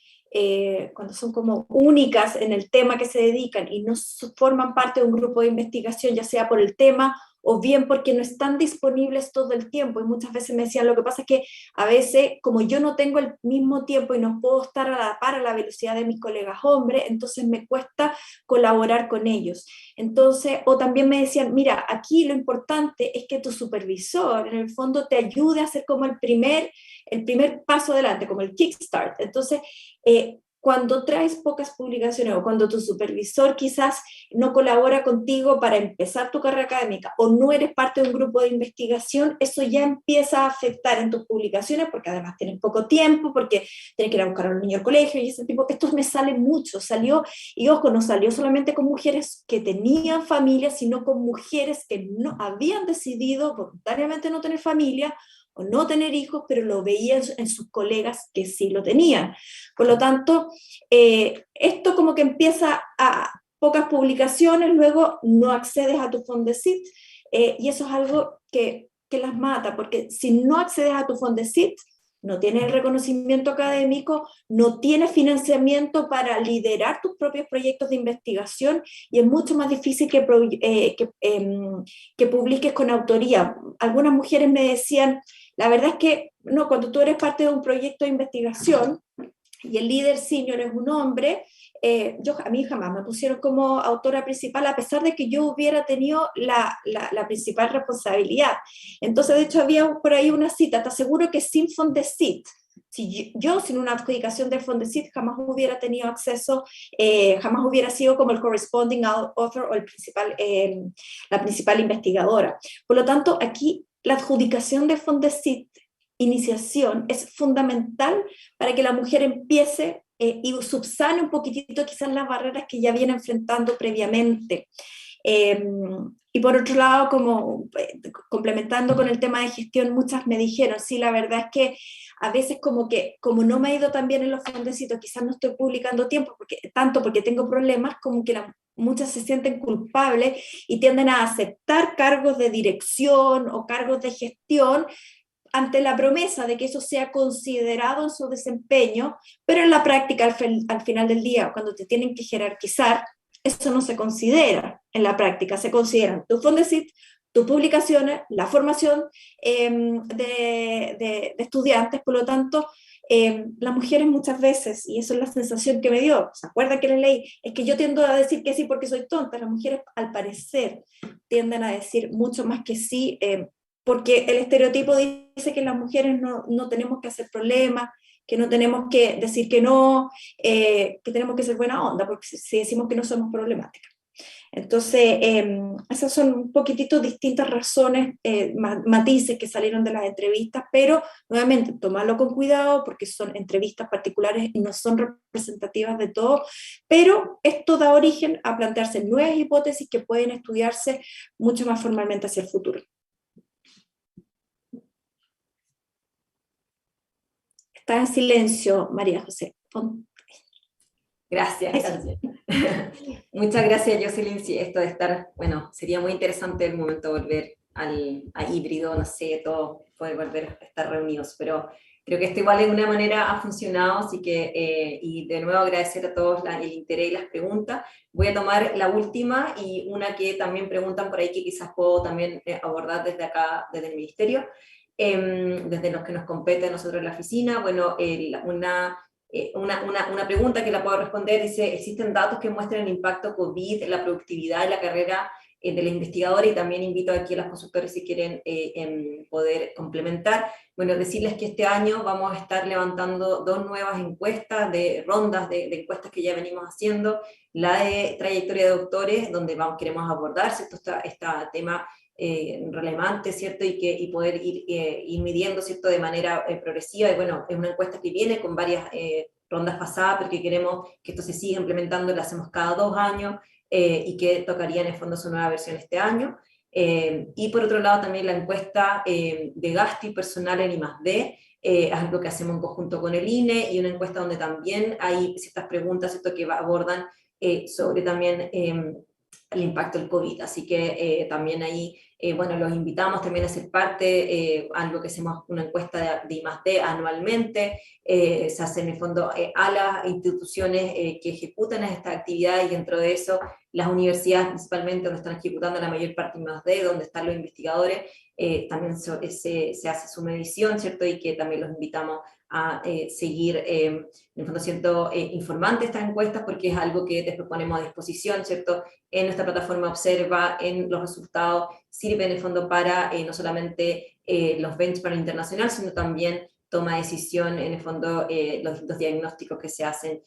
cuando son como únicas en el tema que se dedican y no forman parte de un grupo de investigación, ya sea por el tema o bien porque no están disponibles todo el tiempo. Y muchas veces me decían, lo que pasa es que a veces, como yo no tengo el mismo tiempo y no puedo estar a la par a la velocidad de mis colegas hombres, entonces me cuesta colaborar con ellos. Entonces, o también me decían, mira, aquí lo importante es que tu supervisor, en el fondo, te ayude a hacer como el primer paso adelante, como el kickstart. Entonces, cuando traes pocas publicaciones o cuando tu supervisor quizás no colabora contigo para empezar tu carrera académica o no eres parte de un grupo de investigación, eso ya empieza a afectar en tus publicaciones porque además tienes poco tiempo, porque tienes que ir a buscar a los niños al colegio y ese tipo. Esto me sale mucho, salió, y ojo, no salió solamente con mujeres que tenían familia, sino con mujeres que no habían decidido voluntariamente no tener familia o no tener hijos, pero lo veían en sus colegas que sí lo tenían. Por lo tanto, esto como que empieza a pocas publicaciones, luego no accedes a tu Fondesit, y eso es algo que las mata, porque si no accedes a tu Fondesit, no tienes el reconocimiento académico, no tienes financiamiento para liderar tus propios proyectos de investigación y es mucho más difícil que publiques con autoría. Algunas mujeres me decían, la verdad es que no, cuando tú eres parte de un proyecto de investigación y el líder senior es un hombre, a mí jamás me pusieron como autora principal, a pesar de que yo hubiera tenido la principal responsabilidad. Entonces, de hecho, había por ahí una cita, te aseguro que sin Fondesit, si yo sin una adjudicación del Fondesit jamás hubiera tenido acceso, jamás hubiera sido como el corresponding author o la principal investigadora. Por lo tanto, aquí la adjudicación de Fondesit, iniciación, es fundamental para que la mujer empiece y subsane un poquitito quizás las barreras que ya viene enfrentando previamente. Y por otro lado, como complementando con el tema de gestión, muchas me dijeron, sí, la verdad es que a veces como no me ha ido tan bien en los fondecitos, quizás no estoy publicando tanto porque tengo problemas, como que muchas se sienten culpables y tienden a aceptar cargos de dirección o cargos de gestión ante la promesa de que eso sea considerado en su desempeño, pero en la práctica, al final del día, cuando te tienen que jerarquizar, eso no se considera en la práctica, se consideran tu Fondesit, tus publicaciones, la formación de estudiantes. Por lo tanto, las mujeres muchas veces, y eso es la sensación que me dio, ¿se acuerda que la ley? Es que yo tiendo a decir que sí porque soy tonta, las mujeres al parecer tienden a decir mucho más que sí, porque el estereotipo dice que las mujeres no tenemos que hacer problemas, que no tenemos que decir que no, que tenemos que ser buena onda, porque si decimos que no somos problemáticas. Entonces, esas son un poquitito distintas razones, matices que salieron de las entrevistas, pero nuevamente, tomarlo con cuidado porque son entrevistas particulares y no son representativas de todo, pero esto da origen a plantearse nuevas hipótesis que pueden estudiarse mucho más formalmente hacia el futuro. Está en silencio, María José. Gracias. Muchas gracias, Jocelyn. Sí, esto de estar, bueno, sería muy interesante el momento de volver a híbrido, no sé, todo, poder volver a estar reunidos, pero creo que esto igual de una manera ha funcionado, así que, y de nuevo agradecer a todos el interés y las preguntas. Voy a tomar la última y una que también preguntan por ahí que quizás puedo también abordar desde acá, desde el Ministerio. Desde los que nos compete a nosotros en la oficina. Bueno, una pregunta que la puedo responder dice, ¿existen datos que muestren el impacto COVID en la productividad de la carrera de la investigadora? Y también invito aquí a las consultores si quieren poder complementar. Bueno, decirles que este año vamos a estar levantando 2 nuevas encuestas, rondas de encuestas que ya venimos haciendo, la de trayectoria de doctores, donde queremos abordar este tema relevante, ¿cierto? Y poder ir midiendo, ¿cierto? De manera progresiva. Y bueno, es una encuesta que viene con varias rondas pasadas, porque queremos que esto se siga implementando, lo hacemos cada 2 años, y que tocaría en el fondo su nueva versión este año. Y por otro lado también la encuesta de gasto y personal en I+D, es algo que hacemos en conjunto con el INE, y una encuesta donde también hay ciertas preguntas, ¿cierto? Que abordan sobre también el impacto del COVID. Así que también ahí, bueno, los invitamos también a ser parte, algo que hacemos una encuesta de I+D anualmente, se hace en el fondo a las instituciones que ejecutan estas actividades, y dentro de eso las universidades principalmente, donde están ejecutando la mayor parte I+D, donde están los investigadores, también se hace su medición, ¿cierto? Y que también los invitamos a seguir, en el fondo, siendo informantes estas encuestas, porque es algo que después ponemos a disposición, ¿cierto? En nuestra plataforma Observa, en los resultados, sirve en el fondo para no solamente los benchmarks internacionales, sino también toma de decisión, en el fondo, los diagnósticos que se hacen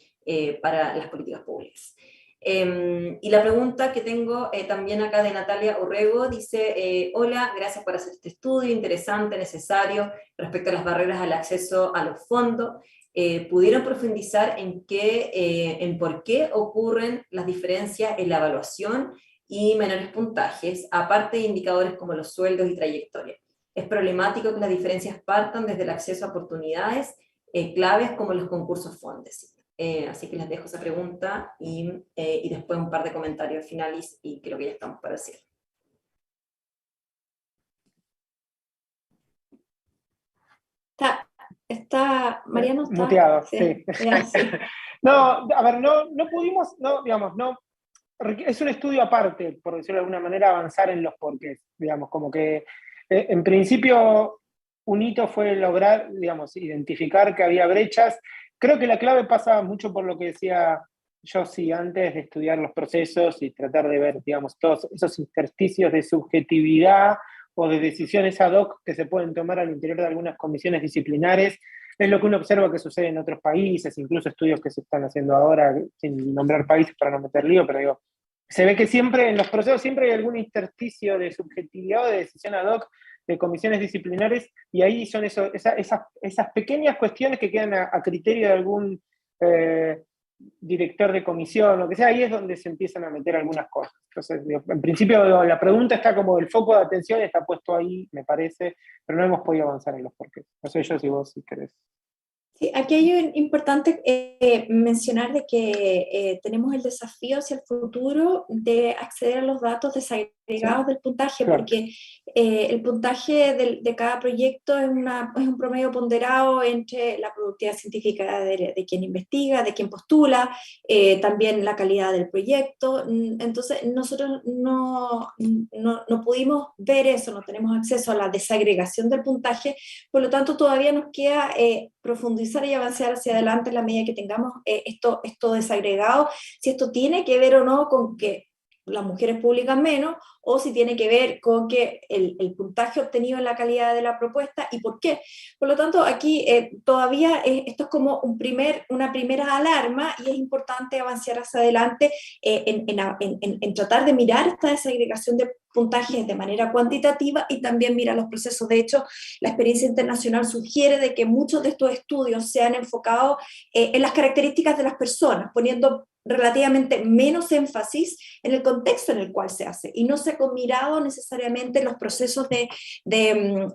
para las políticas públicas. Y la pregunta que tengo también acá de Natalia Orrego dice, hola, gracias por hacer este estudio, interesante, necesario, respecto a las barreras al acceso a los fondos. ¿Pudieron profundizar en por qué ocurren las diferencias en la evaluación y menores puntajes, aparte de indicadores como los sueldos y trayectoria? ¿Es problemático que las diferencias partan desde el acceso a oportunidades claves como los concursos Fondesit? Así que les dejo esa pregunta y después un par de comentarios finales y creo que ya estamos para decir. Mariano está muteado, sí. Ya, sí. No, a ver, no pudimos, digamos, es un estudio aparte, por decirlo de alguna manera, avanzar en los porqués, digamos, como que en principio un hito fue lograr, digamos, identificar que había brechas. Creo que la clave pasa mucho por lo que decía Josie antes, de estudiar los procesos y tratar de ver, digamos, todos esos intersticios de subjetividad o de decisiones ad hoc que se pueden tomar al interior de algunas comisiones disciplinares. Es lo que uno observa que sucede en otros países, incluso estudios que se están haciendo ahora, sin nombrar países para no meter lío, pero digo, se ve que siempre en los procesos siempre hay algún intersticio de subjetividad o de decisión ad hoc de comisiones disciplinares, y ahí son esas pequeñas cuestiones que quedan a criterio de algún director de comisión, lo que sea, ahí es donde se empiezan a meter algunas cosas. Entonces, en principio la pregunta está como, el foco de atención está puesto ahí, me parece, pero no hemos podido avanzar en los porqués. No sé yo si vos si querés. Sí, aquí hay importante mencionar de que tenemos el desafío hacia el futuro de acceder a los datos desagregados del puntaje, claro, porque el puntaje de cada proyecto es un promedio ponderado entre la productividad científica de quien investiga, de quien postula, también la calidad del proyecto. Entonces nosotros no pudimos ver eso, no tenemos acceso a la desagregación del puntaje, por lo tanto todavía nos queda profundizar y avanzar hacia adelante en la medida que tengamos esto desagregado, si esto tiene que ver o no con que las mujeres publican menos, o si tiene que ver con que el puntaje obtenido en la calidad de la propuesta y por qué. Por lo tanto, aquí todavía esto es como una primera alarma, y es importante avanzar hacia adelante en tratar de mirar esta desagregación de puntajes de manera cuantitativa y también mirar los procesos. De hecho, la experiencia internacional sugiere de que muchos de estos estudios se han enfocado en las características de las personas, poniendo relativamente menos énfasis en el contexto en el cual se hace, y no se ha mirado necesariamente los procesos de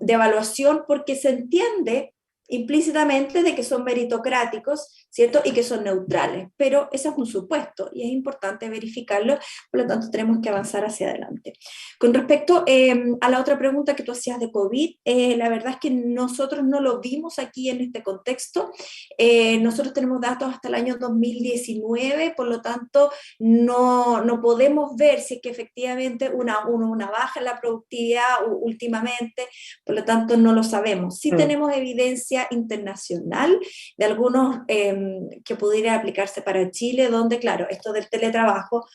evaluación, porque se entiende implícitamente de que son meritocráticos, ¿cierto? Y que son neutrales, pero ese es un supuesto y es importante verificarlo, por lo tanto tenemos que avanzar hacia adelante. Con respecto a la otra pregunta que tú hacías de COVID, la verdad es que nosotros no lo vimos aquí en este contexto. Nosotros tenemos datos hasta el año 2019, por lo tanto no podemos ver si es que efectivamente una baja en la productividad últimamente, por lo tanto no lo sabemos. Sí tenemos evidencia internacional de algunos que pudiera aplicarse para Chile, donde claro, esto del teletrabajo,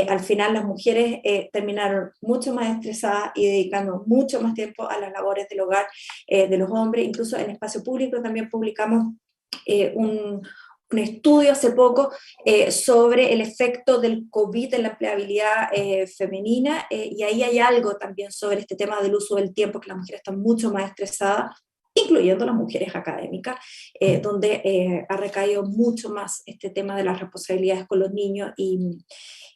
al final las mujeres terminaron mucho más estresadas y dedicando mucho más tiempo a las labores del hogar de los hombres. Incluso en espacio público también publicamos un estudio hace poco sobre el efecto del COVID en la empleabilidad femenina, y ahí hay algo también sobre este tema del uso del tiempo, que las mujeres están mucho más estresadas, incluyendo las mujeres académicas, donde ha recaído mucho más este tema de las responsabilidades con los niños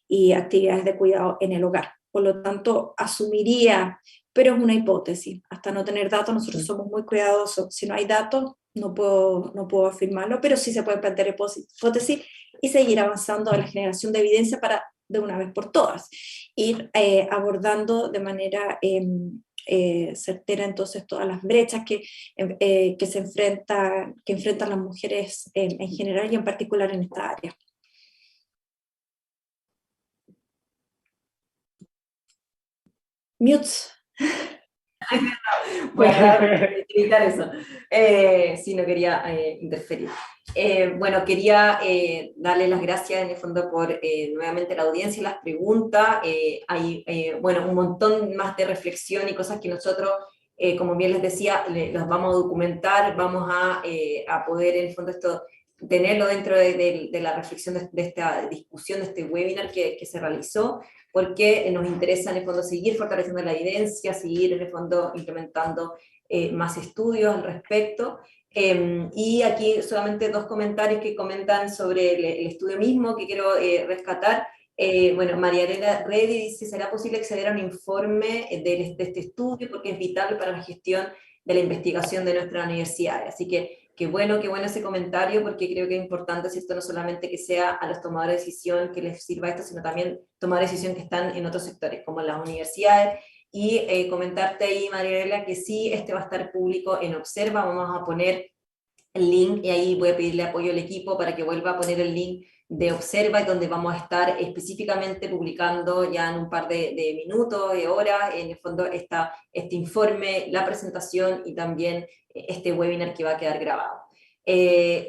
y actividades de cuidado en el hogar. Por lo tanto, asumiría, pero es una hipótesis, hasta no tener datos nosotros somos muy cuidadosos. Si no hay datos, no puedo afirmarlo, pero sí se puede plantear hipótesis y seguir avanzando a la generación de evidencia para de una vez por todas, ir abordando de manera certera entonces todas las brechas que enfrentan las mujeres en general y en particular en esta área. Mutes. Voy a evitar eso. Sí, no quería interferir. Bueno, quería darle las gracias en el fondo por nuevamente la audiencia y las preguntas. Hay bueno, un montón más de reflexión y cosas que nosotros, como bien les decía, las vamos a documentar, vamos a poder en el fondo esto tenerlo dentro de la reflexión de esta discusión, de este webinar que se realizó, porque nos interesa en el fondo seguir fortaleciendo la evidencia, seguir en el fondo implementando más estudios al respecto. Y aquí solamente 2 comentarios que comentan sobre el estudio mismo que quiero rescatar. Bueno, María Elena Reddy dice, ¿será posible acceder a un informe de este estudio? Porque es vital para la gestión de la investigación de nuestra universidad. Así que qué bueno ese comentario, porque creo que es importante, ¿cierto? No solamente que sea a los tomadores de decisión que les sirva esto, sino también tomadores de decisión que están en otros sectores, como en las universidades. Y comentarte ahí, Mariela, que sí, este va a estar público en Observa, vamos a poner el link, y ahí voy a pedirle apoyo al equipo para que vuelva a poner el link de Observa, donde vamos a estar específicamente publicando ya en un par de minutos, de horas, en el fondo este informe, la presentación y también este webinar que va a quedar grabado.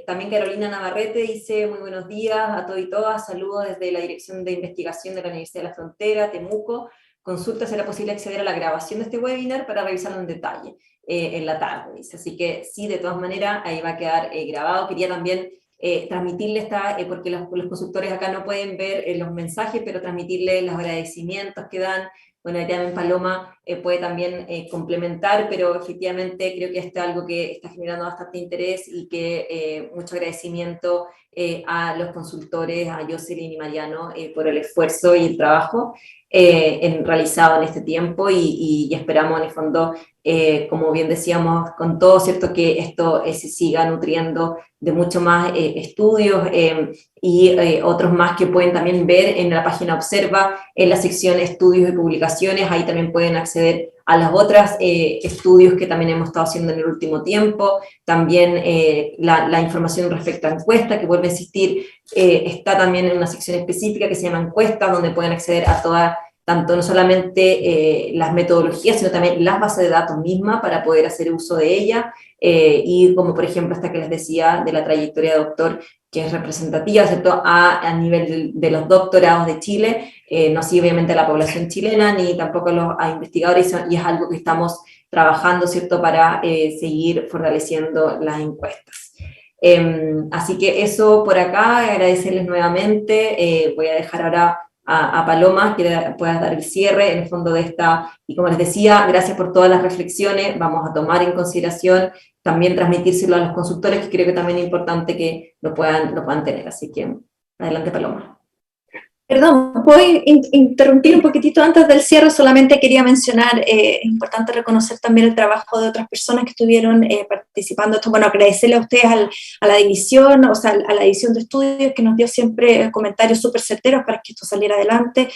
También Carolina Navarrete dice, muy buenos días a todos y todas, saludos desde la Dirección de Investigación de la Universidad de la Frontera, Temuco. Consulta, ¿será posible acceder a la grabación de este webinar para revisarlo en detalle en la tarde? Dice. Así que sí, de todas maneras, ahí va a quedar grabado. Quería también transmitirle porque los consultores acá no pueden ver los mensajes, pero transmitirle los agradecimientos que dan. Bueno, ahí también Paloma puede también complementar, pero efectivamente creo que esto es algo que está generando bastante interés y que mucho agradecimiento a los consultores, a Jocelyn y Mariano, por el esfuerzo y el trabajo realizado en este tiempo y esperamos en el fondo, como bien decíamos, con todo, ¿cierto? Que esto se siga nutriendo de mucho más estudios y otros más que pueden también ver en la página Observa, en la sección Estudios y Publicaciones, ahí también pueden acceder a las otras estudios que también hemos estado haciendo en el último tiempo, también la información respecto a encuestas, que vuelve a existir, está también en una sección específica que se llama encuestas, donde pueden acceder a todas, tanto no solamente las metodologías, sino también las bases de datos mismas para poder hacer uso de ellas, y como por ejemplo esta que les decía de la trayectoria de doctor, que es representativa, ¿cierto?, a nivel de los doctorados de Chile, no así obviamente a la población chilena, ni tampoco a investigadores, y es algo que estamos trabajando, ¿cierto?, para seguir fortaleciendo las encuestas. Así que eso por acá, agradecerles nuevamente, voy a dejar ahora a Paloma, que puedas dar el cierre en el fondo de esta, y como les decía, gracias por todas las reflexiones, vamos a tomar en consideración, también transmitírselo a los consultores, que creo que también es importante que lo puedan tener, así que adelante Paloma. Perdón, ¿puedo interrumpir un poquitito antes del cierre? Solamente quería mencionar, es importante reconocer también el trabajo de otras personas que estuvieron participando. Esto, bueno, agradecerle a ustedes a la división, o sea, a la división de estudios que nos dio siempre comentarios súper certeros para que esto saliera adelante.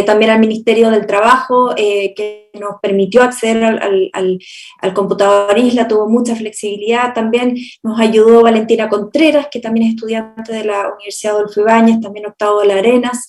También al Ministerio del Trabajo, que nos permitió acceder al computador Isla, tuvo mucha flexibilidad. También nos ayudó Valentina Contreras, que también es estudiante de la Universidad Adolfo Ibáñez, también octavo de la Arenas,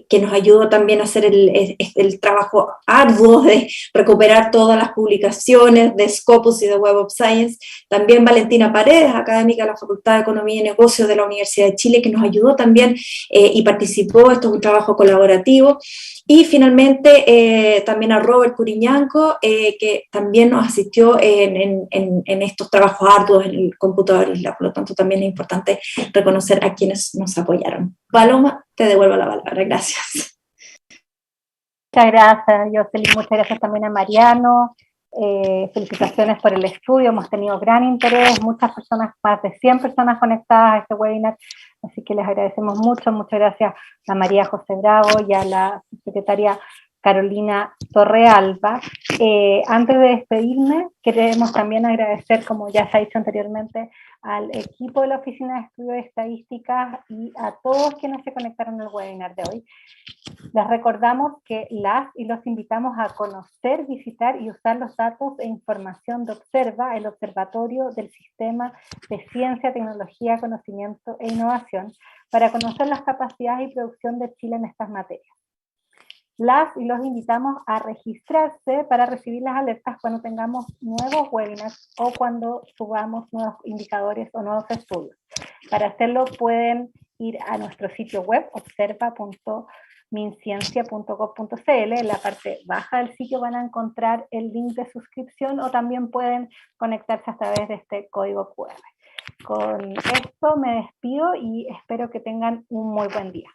que nos ayudó también a hacer el trabajo arduo de recuperar todas las publicaciones de Scopus y de Web of Science. También Valentina Paredes, académica de la Facultad de Economía y Negocios de la Universidad de Chile, que nos ayudó también y participó. Esto es un trabajo colaborativo. Y finalmente también a Robert Curiñanco, que también nos asistió en estos trabajos arduos en el computador Isla. Por lo tanto, también es importante reconocer a quienes nos apoyaron. Paloma, te devuelvo la palabra. Gracias. Muchas gracias, Jocelyn. Muchas gracias también a Mariano. Felicitaciones por el estudio. Hemos tenido gran interés, muchas personas, más de 100 personas conectadas a este webinar. Así que les agradecemos mucho. Muchas gracias a María José Bravo y a la secretaria Carolina Torrealba. Antes de despedirme, queremos también agradecer, como ya se ha dicho anteriormente, al equipo de la Oficina de Estudios de Estadística y a todos quienes se conectaron al webinar de hoy. Les recordamos que las y los invitamos a conocer, visitar y usar los datos e información de Observa, el Observatorio del Sistema de Ciencia, Tecnología, Conocimiento e Innovación, para conocer las capacidades y producción de Chile en estas materias. Las y los invitamos a registrarse para recibir las alertas cuando tengamos nuevos webinars o cuando subamos nuevos indicadores o nuevos estudios. Para hacerlo pueden ir a nuestro sitio web observa.minciencia.gov.cl. En la parte baja del sitio van a encontrar el link de suscripción o también pueden conectarse a través de este código QR. Con esto me despido y espero que tengan un muy buen día.